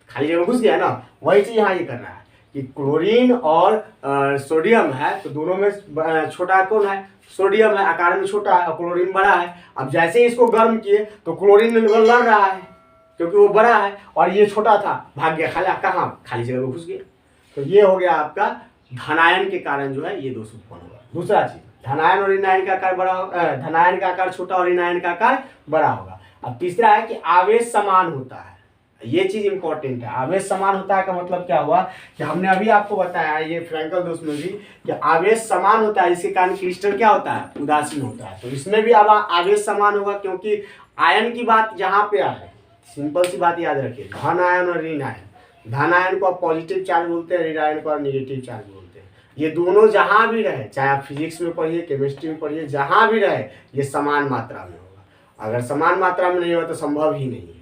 खाली जगह में घुस गया ना। वही चीज यहाँ ये कर रहा है कि क्लोरीन और सोडियम है, तो दोनों में छोटा कौन है, सोडियम है, आकार में छोटा है और क्लोरीन बड़ा है। अब जैसे ही इसको गर्म किए तो क्लोरीन लड़ रहा है क्योंकि वो बड़ा है और ये छोटा था, भाग गया, कहाँ, खाली जगह में घुस गया। तो ये हो गया आपका धनायन के कारण जो है ये दोष उत्पन्न होगा। दूसरा चीज, धनायन और ऋणायन का आकार बड़ा धनायन का आकार छोटा और ऋणायन का आकार बड़ा होगा। अब तीसरा है कि आवेश समान होता है, ये चीज इंपॉर्टेंट है। आवेश समान होता है का मतलब क्या हुआ कि हमने अभी आपको बताया ये फ्रैंकल दोष में भी कि आवेश समान होता है, इसके कारण क्रिस्टल क्या होता है, उदासीन होता है। तो इसमें भी अब आवेश समान होगा, क्योंकि आयन की बात जहां पे है, सिंपल सी बात याद रखिए, धन आयन और ऋण आयन। धन आयन को आप पॉजिटिव चार्ज बोलते हैं, ऋण आयन को आप निगेटिव चार्ज बोलते हैं। ये दोनों जहां भी रहे, चाहे आप फिजिक्स में पढ़िए, केमिस्ट्री में पढ़िए, जहां भी रहे ये समान मात्रा में होगा। अगर समान मात्रा में नहीं होगा तो संभव ही नहीं है,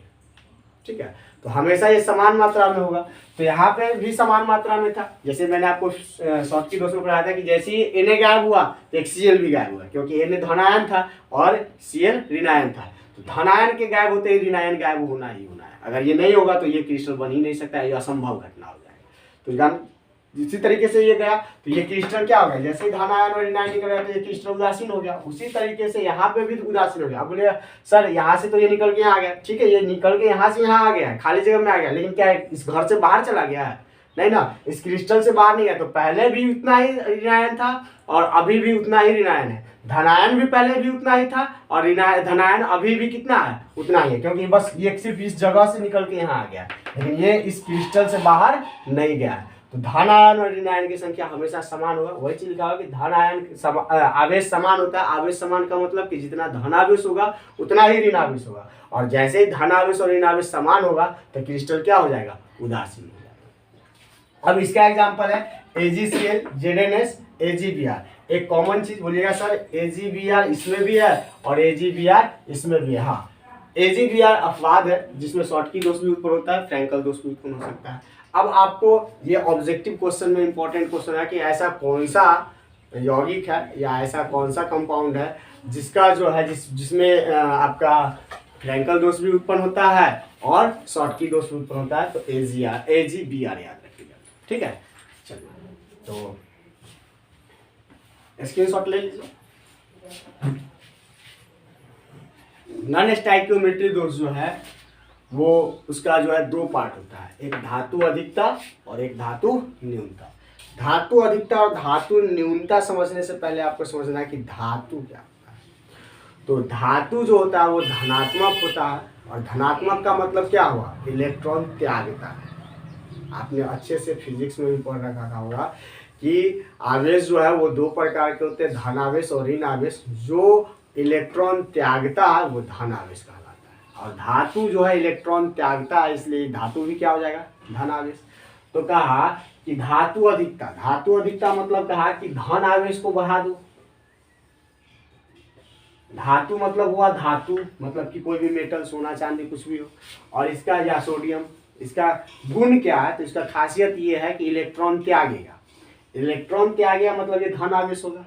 ठीक है। तो हमेशा ये समान मात्रा में होगा। तो यहाँ पे भी समान मात्रा में था, जैसे मैंने आपको शॉर्ट की दोस्तों पढ़ाया था कि जैसे ही Na गायब हुआ तो एक Cl भी गायब हुआ, क्योंकि Na धनायन था और Cl ऋणायन था। तो धनायन के गायब होते ही ऋणायन गायब होना ही होना है। अगर ये नहीं होगा तो ये क्रिस्टल बन ही नहीं सकता है, ये असंभव घटना हो जाएगा। तो इसी तरीके से ये गया तो ये क्रिस्टल क्या हो गया, जैसे ही धनायन और ऋणायन निकल गया तो ये क्रिस्टल उदासीन हो गया। उसी तरीके से यहाँ पे भी उदासीन हो गया। अब बोले सर यहाँ से तो ये निकल के यहाँ आ गया, ठीक है, ये निकल के यहाँ से यहाँ आ गया, खाली जगह में आ गया, लेकिन क्या है, इस घर से बाहर चला गया है, नहीं ना, इस क्रिस्टल से बाहर नहीं गया। तो पहले भी उतना ही ऋणायन था और अभी भी उतना ही ऋणायन है। धनायन भी पहले भी उतना ही था और धनायन अभी भी कितना है, उतना ही है, क्योंकि बस ये सिर्फ इस जगह से निकल के यहाँ आ गया, लेकिन ये इस क्रिस्टल से बाहर नहीं गया। तो धन आयन और ऋण आयन की संख्या हमेशा समान होगा। वही चीज लिखा होगा कि धन आयन आवेश समान होता है। आवेश समान का मतलब कि जितना धन आवेश होगा उतना ही ऋण आवेश होगा, और जैसे ही धन आवेश और ऋण आवेश समान होगा तो क्रिस्टल क्या हो जाएगा, उदासीन हो जाएगा। अब इसका एग्जांपल है AgCl, ZnS, AgBr। एक कॉमन चीज बोलिएगा सर, AgBr इसमें भी है और AgBr इसमें भी है। हाँ, AgBr अपवाद है जिसमें शॉर्टकी दोष भी उत्पन्न होता है, फ्रैंकल दोष भी उत्पन्न हो सकता है। अब आपको ये ऑब्जेक्टिव क्वेश्चन में इंपॉर्टेंट क्वेश्चन है कि ऐसा कौन सा यौगिक है या ऐसा कौन सा कंपाउंड है जिसका जो है जिसमें आपका फ्रैंकल दोष भी उत्पन्न होता है और शॉर्टकी दोष भी उत्पन्न होता है। तो AgBr याद रखिएगा, ठीक है। चलिए तो स्क्रीनशॉट ले लीजिए। नॉन स्टाइकियोमेट्री दोष जो है वो उसका जो है दो पार्ट होता है, एक धातु अधिकता और एक धातु न्यूनता। धातु अधिकता और धातु न्यूनता समझने से पहले आपको समझना है कि धातु क्या होता है। तो धातु जो होता है वो धनात्मक होता है, और धनात्मक का मतलब क्या हुआ, इलेक्ट्रॉन त्यागता है। आपने अच्छे से फिजिक्स में भी पढ़ रखा होगा कि आवेश जो है वो दो प्रकार के होते हैं, धन आवेश और ऋण आवेश। जो इलेक्ट्रॉन त्यागता है वो धन आवेश कहलाता है, और धातु जो है इलेक्ट्रॉन त्यागता है, इसलिए धातु भी क्या हो जाएगा, धन आवेश। तो कहा कि धातु अधिकता, धातु अधिकता मतलब कहा कि धन आवेश को बढ़ा दो। धातु मतलब हुआ धातु, मतलब कि कोई भी मेटल, सोना चांदी कुछ भी हो, और इसका या सोडियम, इसका गुण क्या है, तो इसका खासियत ये है कि इलेक्ट्रॉन त्यागेगा। इलेक्ट्रॉन त्यागेगा मतलब ये धन आवेश होगा,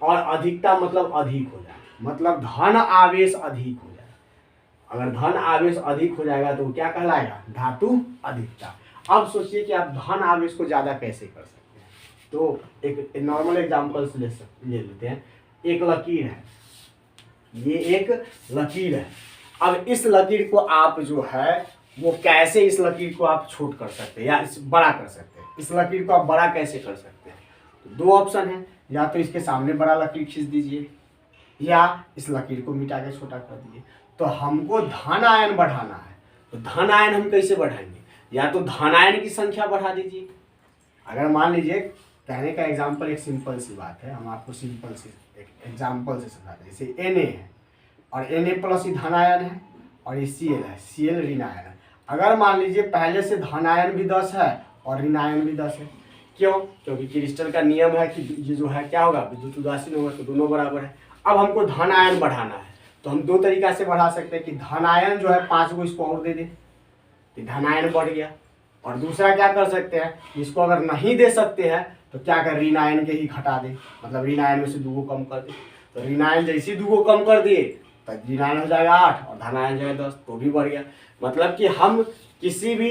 और अधिकता मतलब अधिक हो जाए, मतलब धन आवेश अधिक हो जाए। अगर धन आवेश अधिक हो जाएगा तो क्या कहलाएगा, धातु अधिकता। अब सोचिए कि आप धन आवेश को ज्यादा कैसे कर सकते हैं। तो एक नॉर्मल एग्जांपल ले लेते हैं। एक लकीर है, ये एक लकीर है। अब इस लकीर को आप जो है वो कैसे, इस लकीर को आप छोट कर सकते हैं या इस बड़ा कर सकते हैं। इस लकीर को आप बड़ा कैसे कर सकते हैं, तो दो ऑप्शन है, या तो इसके सामने बड़ा लकीर खींच दीजिए या इस लकीर को मिटा के छोटा कर दीजिए। तो हमको धन आयन बढ़ाना है, तो धन आयन हम कैसे बढ़ाएंगे, या तो धन आयन की संख्या बढ़ा दीजिए। अगर मान लीजिए, कहने का एग्जाम्पल एक सिंपल सी बात है, हम आपको सिंपल सी एक एग्जाम्पल से समझाते हैं। जैसे Na है और Na प्लस ही धन आयन है, और ये Cl है, Cl ऋण आयन है। अगर मान लीजिए पहले से धन आयन भी 10 है और ऋण आयन भी 10 है, क्यों, क्योंकि क्रिस्टल का नियम है कि ये जो है क्या होगा, विद्युत उदासीन होगा, तो दोनों बराबर है। अब हमको धन आयन बढ़ाना है, तो हम दो तरीका से बढ़ा सकते हैं कि धन आयन जो है 5 को इसको और दे दे, तो धन आयन बढ़ गया। और दूसरा क्या कर सकते हैं, इसको अगर नहीं दे सकते हैं तो क्या कर, ऋण आयन के ही घटा दे, मतलब ऋण आयन में से 2 को कम कर दे। तो ऋण आयन जैसे ही 2 को कम कर दिए तो ऋण आयन हो जाएगा 8 और धन आयन जो है 10, तो भी बढ़ गया। मतलब कि हम किसी भी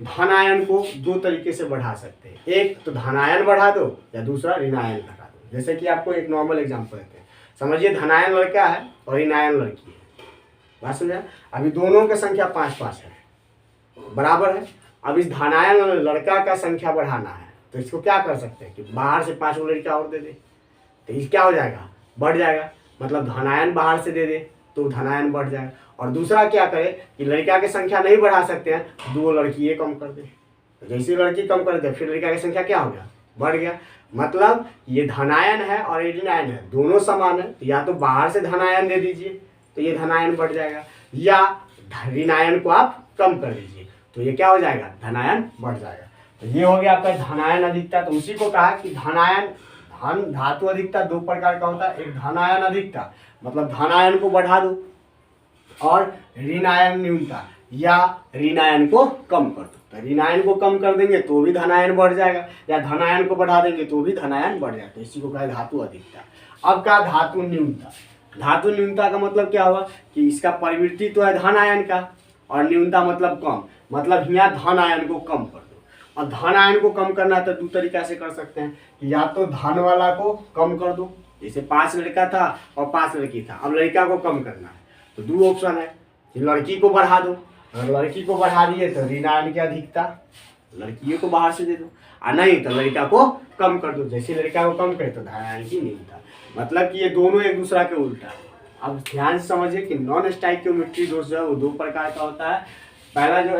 धन आयन को दो तरीके से बढ़ा सकते हैं, एक तो धन आयन बढ़ा दो या दूसरा ऋण आयन घटा दो। जैसे कि आपको एक नॉर्मल एग्जांपल देते हैं। समझिए धन आयन लड़का है और ऋण आयन लड़की है, बात समझा। अभी दोनों की संख्या 5-5 है, बराबर है। अब इस धनायन लड़का का संख्या बढ़ाना है, तो इसको क्या कर सकते हैं कि बाहर से 5 लड़कियां और दे दे, तो इस क्या हो जाएगा, बढ़ जाएगा। मतलब धनायन बाहर से दे दे तो धनायन बढ़ जाएगा। और दूसरा क्या करे कि लड़कियां की संख्या नहीं बढ़ा सकते हैं, 2 लड़की ये कम कर दे, तो जैसे लड़की कम कर दे फिर लड़कियां की संख्या क्या हो गया, बढ़ गया। मतलब ये धनायन है और ये ऋणायन है, दोनों समान है, तो या तो बाहर से धनायन दे दीजिए तो ये धनायन बढ़ जाएगा, या ऋणायन को आप कम कर दीजिए तो ये क्या हो जाएगा, धनायन बढ़ जाएगा। तो ये हो गया आपका धनायन अधिकता। तो उसी को कहा कि धनायन धन धातु अधिकता 2 प्रकार का होता है। एक धनायन अधिकता मतलब धनायन को बढ़ा दो, और ऋणायन न्यूनता या ऋणायन को कम कर दो। तो ऋणायन को कम कर देंगे तो भी धनायन बढ़ जाएगा, या धनायन को बढ़ा देंगे तो भी धनायन बढ़ जाएगा। तो इसी को कहा धातु अधिकता। अब क्या धातु न्यूनता। धातु न्यूनता का मतलब क्या हुआ कि इसका प्रवृत्ति तो है धनायन का, और न्यूनता मतलब कम, मतलब यहाँ धन आयन को कम कर दो। और धन आयन को कम करना है तो 2 तरीका से कर सकते हैं कि या तो धन वाला को कम कर दो, जैसे 5 लड़का था और 5 लड़की था, अब लड़का को कम करना है तो 2 ऑप्शन है कि लड़की को बढ़ा दो, अगर लड़की को बढ़ा दिए तो ऋणायन की अधिकता, लड़कियों को बाहर से दे दो, और नहीं तो लड़का को कम कर दो, जैसे लड़का को कम करे तो धनायन की न्यूनता। मतलब कि ये दोनों एक दूसरा के उल्टा है। अब ध्यान से समझिए कि नॉन स्टाइकियोमेट्री दोष जो है वो 2 प्रकार का होता है। पहला जो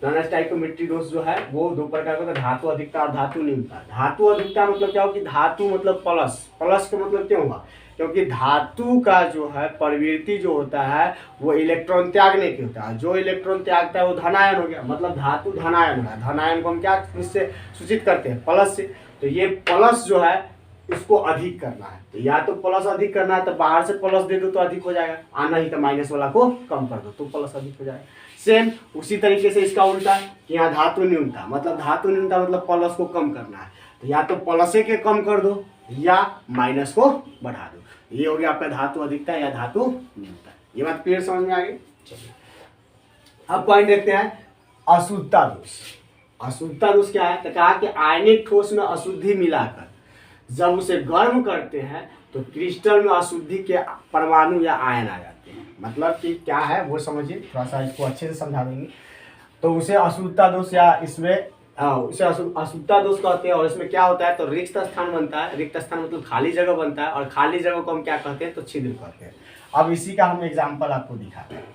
नॉन स्टाइकियोमेट्री दोष जो है वो 2 प्रकार का होता है, धातु अधिकता और धातु न्यूनता। धातु अधिकता मतलब क्या हो कि धातु मतलब प्लस, प्लस का मतलब क्यों होगा, क्योंकि धातु का जो है प्रवृत्ति जो होता है वो इलेक्ट्रॉन त्यागने की होता है, जो इलेक्ट्रॉन त्यागता है वो धनायन हो गया, मतलब धातु धनायन है। धनायन को हम क्या इससे सूचित करते हैं, प्लस से। तो ये प्लस जो है इसको अधिक करना है, तो या तो प्लस अधिक करना है तो बाहर से प्लस दे दो तो अधिक हो जाएगा, आना ही तो माइनस वाला को कम कर दो तो प्लस अधिक हो जाएगा। सेम उसी तरीके से इसका उल्टा है कि यहाँ धातु न्यूनता मतलब प्लस को कम करना है, तो या तो प्लस के कम कर दो या माइनस को बढ़ा दो। ये हो गया आपका धातु अधिकता या धातु न्यूनता। ये बात क्लियर समझ में आ गई। चलिए अब पॉइंट देखते हैं अशुद्धता दोष। अशुद्धता दोष क्या है, तो कहा कि आयनिक ठोस में अशुद्धि मिलाकर जब उसे गर्म करते हैं तो क्रिस्टल में अशुद्धि के परमाणु या आयन आ जाते हैं। मतलब कि क्या है वो समझिए, थोड़ा सा इसको अच्छे से समझा देंगे। तो उसे अशुद्धता दोष या इसमें उसे अशुद्धता दोष कहते हैं। और इसमें क्या होता है तो रिक्त स्थान बनता है, रिक्त स्थान मतलब खाली जगह बनता है, और खाली जगह को हम क्या कहते हैं तो छिद्र कहते हैं। अब इसी का हम एग्जाम्पल आपको दिखा रहे हैं,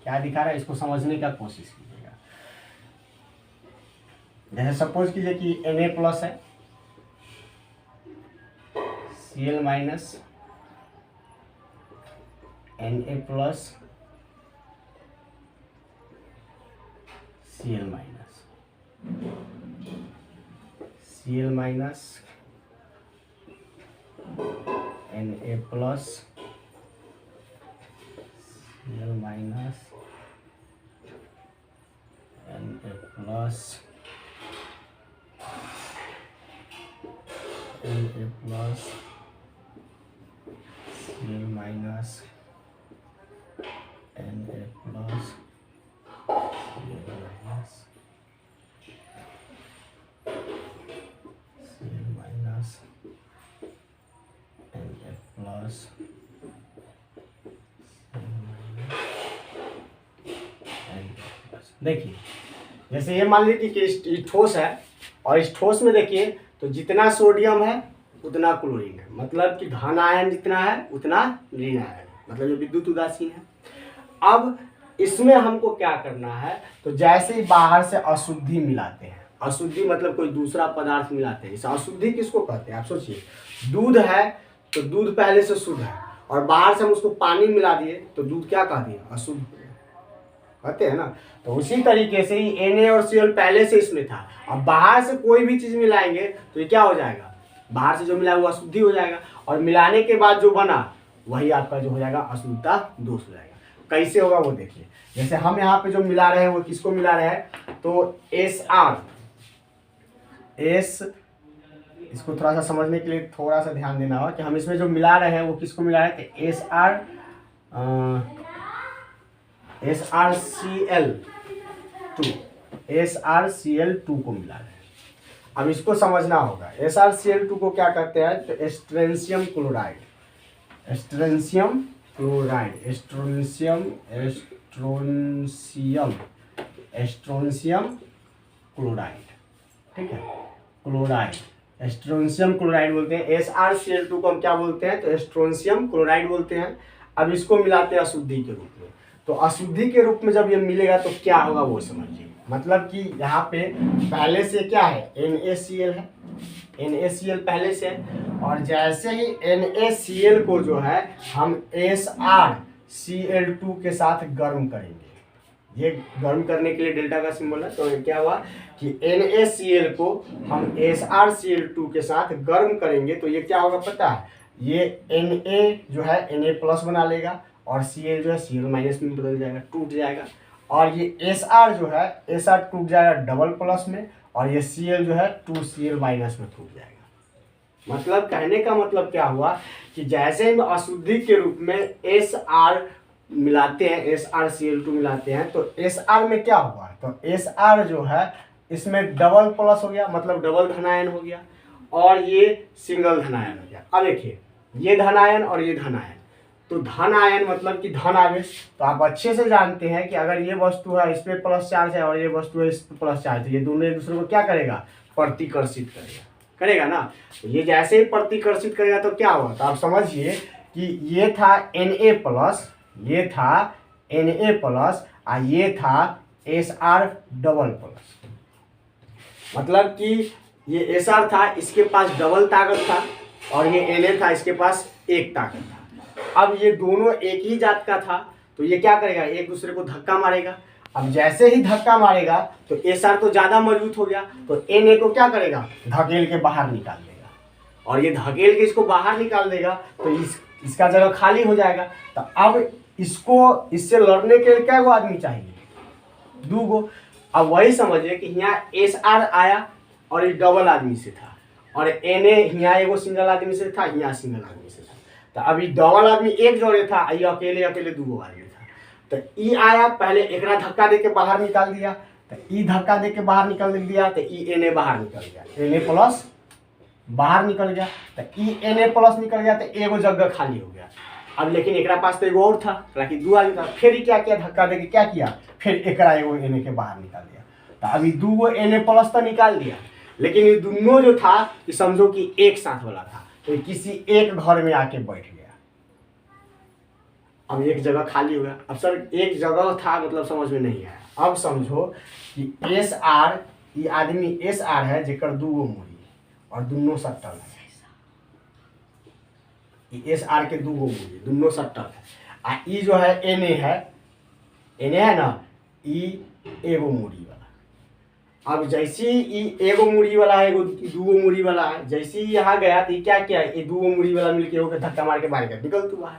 क्या दिखा रहा है इसको समझने का कोशिश कीजिएगा। जैसे सपोज कीजिए कि Na+ है, Cl- Na+, Cl-, Cl-, Na+, देखिए जैसे ये मान लीजिए कि इस ठोस है, और इस ठोस में देखिए तो जितना सोडियम है उतना क्लोरीन है, मतलब कि धन आयन जितना है उतना ऋण आयन, मतलब जो विद्युत उदासीन है। अब इसमें हमको क्या करना है, तो जैसे ही बाहर से अशुद्धि मिलाते हैं, अशुद्धि मतलब कोई दूसरा पदार्थ मिलाते हैं, इस अशुद्धि किसको कहते हैं आप सोचिए। दूध है तो दूध पहले से शुद्ध है, और बाहर से हम उसको पानी मिला दिए तो दूध क्या कह दिए, अशुद्ध कहते हैं ना। तो उसी तरीके से ही Na और Cl पहले से इसमें था, अब बाहर से कोई भी चीज मिलाएंगे तो ये क्या हो जाएगा, बाहर से जो मिला वो अशुद्धि हो जाएगा, और मिलाने के बाद जो बना वही आपका जो हो जाएगा अशुद्धता दोष हो जाएगा। कैसे होगा वो देखिए। जैसे हम यहाँ पे जो मिला रहे हैं वो किसको मिला रहे हैं, तो SR, इसको थोड़ा सा समझने के लिए थोड़ा सा ध्यान देना होगा कि हम इसमें जो मिला रहे हैं वो किसको मिला रहे हैं, SrCl2 को मिला रहे हैं। अब इसको समझना होगा, SrCl2 को क्या कहते हैं, तो स्ट्रोंशियम क्लोराइड, स्ट्रोंशियम क्लोराइड, ठीक है। क्लोराइड, स्ट्रोंशियम क्लोराइड बोलते हैं। SrCl2 को हम क्या बोलते हैं, तो स्ट्रोंशियम क्लोराइड बोलते हैं। अब इसको मिलाते हैं अशुद्धि के रूप में। तो अशुद्धि के रूप में जब ये मिलेगा तो क्या होगा वो समझिए। मतलब कि यहाँ पे पहले से क्या है, NaCl है, NaCl पहले से है, और जैसे ही NaCl को जो है हम SrCl2 के साथ गर्म करेंगे, ये गर्म करने के लिए डेल्टा का सिंबल है, तो क्या हुआ कि NaCl को हम SrCl2 के साथ गर्म करेंगे तो ये क्या होगा पता है, ये Na जो है Na प्लस बना लेगा और Cl जो है Cl माइनस में बदल जाएगा, टूट जाएगा, और ये Sr जो है Sr टूट जाएगा डबल प्लस में, और ये Cl जो है 2Cl माइनस में टूट जाएगा। मतलब कहने का मतलब क्या हुआ कि जैसे हम अशुद्धि के रूप में Sr मिलाते हैं, SrCl2 मिलाते हैं, तो Sr में क्या हुआ, तो Sr जो है इसमें डबल प्लस हो गया, मतलब डबल धनायन हो गया, और ये सिंगल धनायन हो गया। अब देखिए ये धनायन और ये धनायन, तो धन आयन मतलब कि धन आवेश। तो आप अच्छे से जानते हैं कि अगर ये वस्तु है इस पे प्लस चार्ज है और ये वस्तु है इस पे प्लस चार्ज है, ये दोनों एक दूसरे को क्या करेगा, प्रतिकर्षित करेगा, करेगा ना। तो ये जैसे ही प्रतिकर्षित करेगा तो क्या होगा, तो आप समझिए कि ये था Na प्लस, ये था Na प्लस, और ये था Sr डबल प्लस। मतलब कि ये Sr था, इसके पास डबल ताकत था, और ये Na था, इसके पास एक ताकत था। अब ये दोनों एक ही जात का था, तो ये क्या करेगा, एक दूसरे को धक्का मारेगा। अब जैसे ही धक्का मारेगा तो Sr तो ज़्यादा मजबूत हो गया, तो Na को क्या करेगा, धकेल के बाहर निकाल देगा, और ये धकेल के इसको बाहर निकाल देगा तो इसका जगह खाली हो जाएगा। तो अब इसको इससे लड़ने के लिए क्या आदमी चाहिए, 2 गो। अब वही समझिए कि यहाँ Sr आया और ये डबल आदमी से था, और Na यहाँ एगो सिंगल आदमी से था, यहाँ सिंगल आदमी से था। तो अभी डबल आदमी एक जोड़े था, ये अकेले अकेले 2 गो आदमी था। तो ई आया, पहले एकरा धक्का दे के बाहर निकाल दिया, तो ई धक्का दे के बाहर निकाल दिया, तो ई Na बाहर निकल गया, Na प्लस बाहर निकल गया, तो ई Na प्लस निकल गया, तो एगो जगह खाली हो गया। अब लेकिन एकरा पास तो एगो और था, कि 2 आदमी था, फिर ही क्या किया, धक्का दे के क्या किया, फिर एकरा एगो Na के बाहर निकाल दिया। तो अभी 2 गो Na प्लस तो निकाल दिया, लेकिन ये दोनों जो था कि समझो कि एक साथ वाला था, तो किसी एक घर में आके बैठ गया। अब एक जगह खाली हो गया। अब सर एक जगह था मतलब समझ में नहीं आया। अब समझो कि Sr, ये आदमी Sr है जेकर 2 गो मूरी और दोनों सट्टल है, ये Sr के 2 गो मूरी दोनों सट्टल है, आ ई जो है Na है ना, ई एगो मूरी वाला। अब जैसे ही एगो मूरी वाला है, एगो 2 गो मूरी वाला है, जैसे ही यहाँ गया तो क्या किया, ये 2 गो मूरी वाला मिलके होकर धक्का मार के बाहर गया, निकल तू बाहर।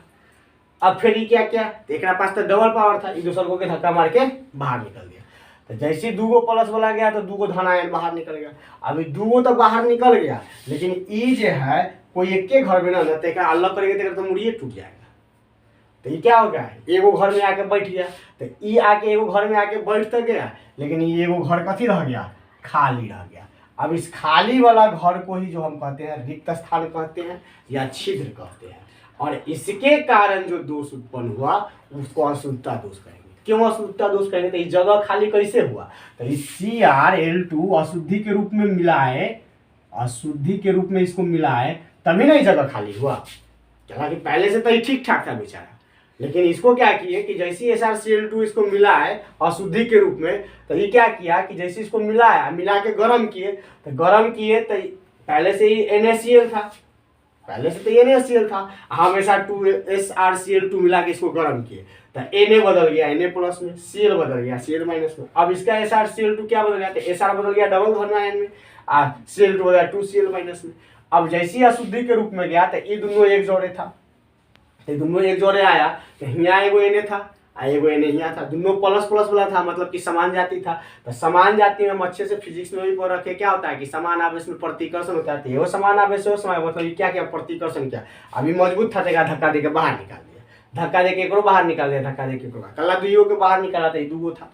अब फिर ये क्या किया, तो एक पास तो डबल पावर था, एक दूसरे को के धक्का मार के बाहर निकल गया। तो जैसे ही 2 गो प्लस वाला गया तो 2 गो धन आयन बाहर निकल गया। अभी 2 गो तो बाहर निकल गया, लेकिन ई जो है कोई एक के घर में ना तो अलग करेंगे तो मुड़िए टूट जाएगा। तो ये क्या हो गया, एगो घर में आके बैठ गया, तो ई आके एगो घर में आके बैठ तो गया, लेकिन ये एगो घर कथी रह गया, खाली रह गया। अब इस खाली वाला घर को ही जो हम कहते हैं रिक्त स्थान कहते हैं या छिद्र कहते हैं, और इसके कारण जो दोष उत्पन्न हुआ उसको अशुद्धता दोष कहेंगे। क्यों अशुद्धता दोष कहेंगे, तो इस जगह खाली कैसे हुआ, तो इस Cr अशुद्धि के रूप में मिलाए, अशुद्धि के रूप में इसको मिलाए तभी ना जगह खाली हुआ। हालांकि पहले से तो ये ठीक ठाक था बेचारा, लेकिन इसको क्या किए कि जैसे SrCl2 इसको मिला है अशुद्धि के रूप में, तो ये क्या किया कि जैसे इसको मिलाया, मिला के गर्म किए, तो गर्म किए तो पहले से ही NaCl था, पहले से तो NaCl था, हमेशा SrCl2 मिला के इसको गर्म किए, तो Na बदल गया Na प्लस में, Cl बदल गया Cl माइनस में। अब इसका SrCl2 क्या बदल गया, तो Sr बदल गया डबल धन आयन में, Cl2 बदल गया 2Cl माइनस में। अब जैसे ही अशुद्धि के रूप में गया तो ये दोनों एक जोड़े था, तो दोनों एक जोड़े आया, तो यहाँ एगो Na था, एगो Na यहाँ था, दोनों प्लस प्लस वाला था, मतलब कि समान जाति था। तो समान जाति में हम अच्छे से फिजिक्स में भी पढ़ रखे, क्या होता है कि समान आवेश में प्रतिकर्षण होता है, वो समान आवेश हो समय मतलब ये क्या किया, प्रतिकर्षण किया। अभी मजबूत था, देखा धक्का दे के बाहर निकाल दिया, धक्का दे के एक बाहर निकाल दिया, धक्का दे के कल 2 के बाहर निकाला था, 2 गो था।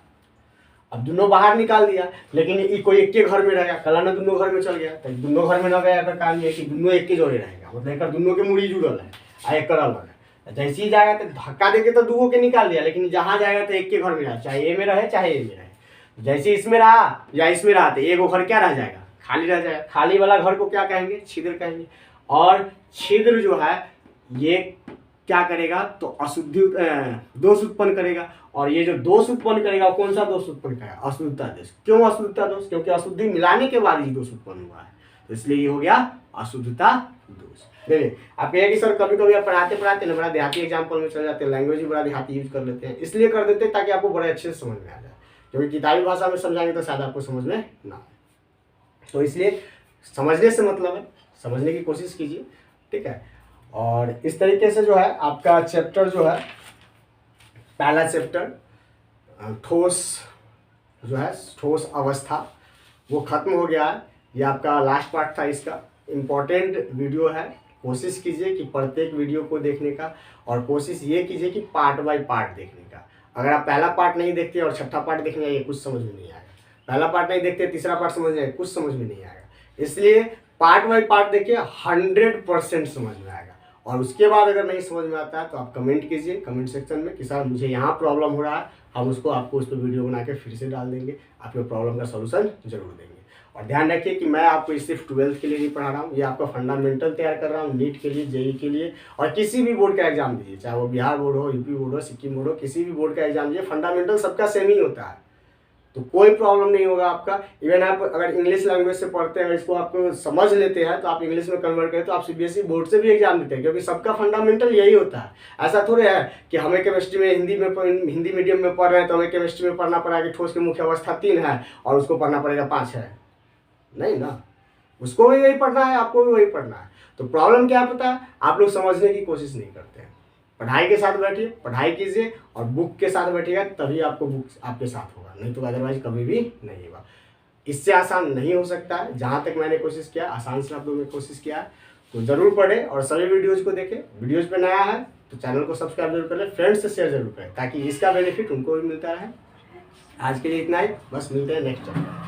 अब दोनों बाहर निकाल दिया, लेकिन ये कोई एक के घर में रहेगा, कल ना दोनों घर में चल गया, तो दोनों घर में न गया तो काम ये कि दोनों एक के जोड़े रहेगा, मतलब एक दोनों के मुड़ी जुड़ल है आ एक अलग है। जैसे ही जाएगा तो धक्का देके तो 2 के निकाल दिया, लेकिन जहाँ जाएगा तो एक के घर में रहा, चाहे ए में रहे चाहे ए में रहे। जैसे इसमें रहा या इसमें रहा तो एगो घर क्या रह जाएगा, खाली रह जाएगा। खाली वाला घर को क्या कहेंगे? छिद्र कहेंगे। और छिद्र जो है ये क्या करेगा? तो अशुद्धि दोष उत्पन्न करेगा। और ये जो दोष उत्पन्न करेगा कौन सा दोष उत्पन्न करेगा? अशुद्धता दोष। क्यों अशुद्धता दोष? क्योंकि अशुद्धि मिलाने के बाद ही दोष उत्पन्न हुआ है, तो इसलिए ये हो गया अशुद्धता दोष। देखिए आप कहिए कि सर कभी कभी आप पढ़ाते पढ़ाते ना बड़ा देहाती एग्जाम्पल में चले जाते हैं, लैंग्वेज भी बड़ा देहाती यूज कर लेते हैं, इसलिए कर देते हैं ताकि आपको बड़े अच्छे से समझ में आ जाए, क्योंकि किताबी भाषा में समझाएंगे तो शायद आपको समझ में ना आए। तो इसलिए समझने से मतलब है, समझने की कोशिश कीजिए, ठीक है। और इस तरीके से जो है आपका चैप्टर जो है, पहला चैप्टर ठोस जो है, ठोस अवस्था, वो खत्म हो गया है। ये आपका लास्ट पार्ट था, इसका इम्पोर्टेंट वीडियो है। कोशिश कीजिए कि प्रत्येक वीडियो को देखने का, और कोशिश ये कीजिए कि पार्ट बाय पार्ट देखने का। अगर आप पहला पार्ट नहीं देखते और छठा पार्ट देखने आइए, कुछ समझ में नहीं आएगा। पहला पार्ट नहीं देखते, तीसरा पार्ट समझ में आएगा, कुछ समझ में नहीं आएगा। इसलिए पार्ट बाय पार्ट देखिए, 100% समझ में आएगा। और उसके बाद अगर नहीं समझ में आता है तो आप कमेंट कीजिए कमेंट सेक्शन में कि सर मुझे यहाँ प्रॉब्लम हो रहा है, हम उसको आपको उस पर वीडियो बना के फिर से डाल देंगे, आपके प्रॉब्लम का सोल्यूशन जरूर देंगे। और ध्यान रखिए कि मैं आपको सिर्फ 12th के लिए नहीं पढ़ा रहा हूँ, ये आपका फंडामेंटल तैयार कर रहा हूँ, नीट के लिए, जेई के लिए, और किसी भी बोर्ड का एग्जाम दीजिए, चाहे वो बिहार बोर्ड हो, यूपी बोर्ड हो, सिक्किम बोर्ड हो, किसी भी बोर्ड का एग्जाम दीजिए, फंडामेंटल सबका सेम ही होता है, तो कोई प्रॉब्लम नहीं होगा आपका। इवन आप अगर इंग्लिश लैंग्वेज से पढ़ते हैं, इसको आपको समझ लेते हैं, तो आप इंग्लिश में कन्वर्ट करें तो आप सीबीएसई बोर्ड से भी एग्जाम देते हैं, क्योंकि सबका फंडामेंटल यही होता है। ऐसा थोड़े है कि हमें केमिस्ट्री में हिंदी मीडियम में पढ़ रहे हैं तो हमें केमिस्ट्री में पढ़ना पड़ेगा कि ठोस की मुख्य अवस्था 3 है और उसको पढ़ना पड़ेगा 5 है, नहीं ना, उसको भी वही पढ़ना है, आपको भी वही पढ़ना है। तो प्रॉब्लम क्या पता है, आप लोग समझने की कोशिश नहीं करते हैं। पढ़ाई के साथ बैठिए, पढ़ाई कीजिए, और बुक के साथ बैठिएगा तभी आपको बुक आपके साथ होगा, नहीं तो अदरवाइज कभी भी नहीं होगा। इससे आसान नहीं हो सकता है। जहाँ तक मैंने कोशिश किया, आसान से आप लोगों ने कोशिश किया है, तो ज़रूर पढ़े और सभी वीडियोज़ को देखें। वीडियोज़ पे नया है तो चैनल को सब्सक्राइब जरूर कर लें, फ्रेंड्स से शेयर जरूर करें, ताकि इसका बेनिफिट उनको भी मिलता रहे। आज के लिए इतना ही, बस मिलते हैं नेक्स्ट टाइम।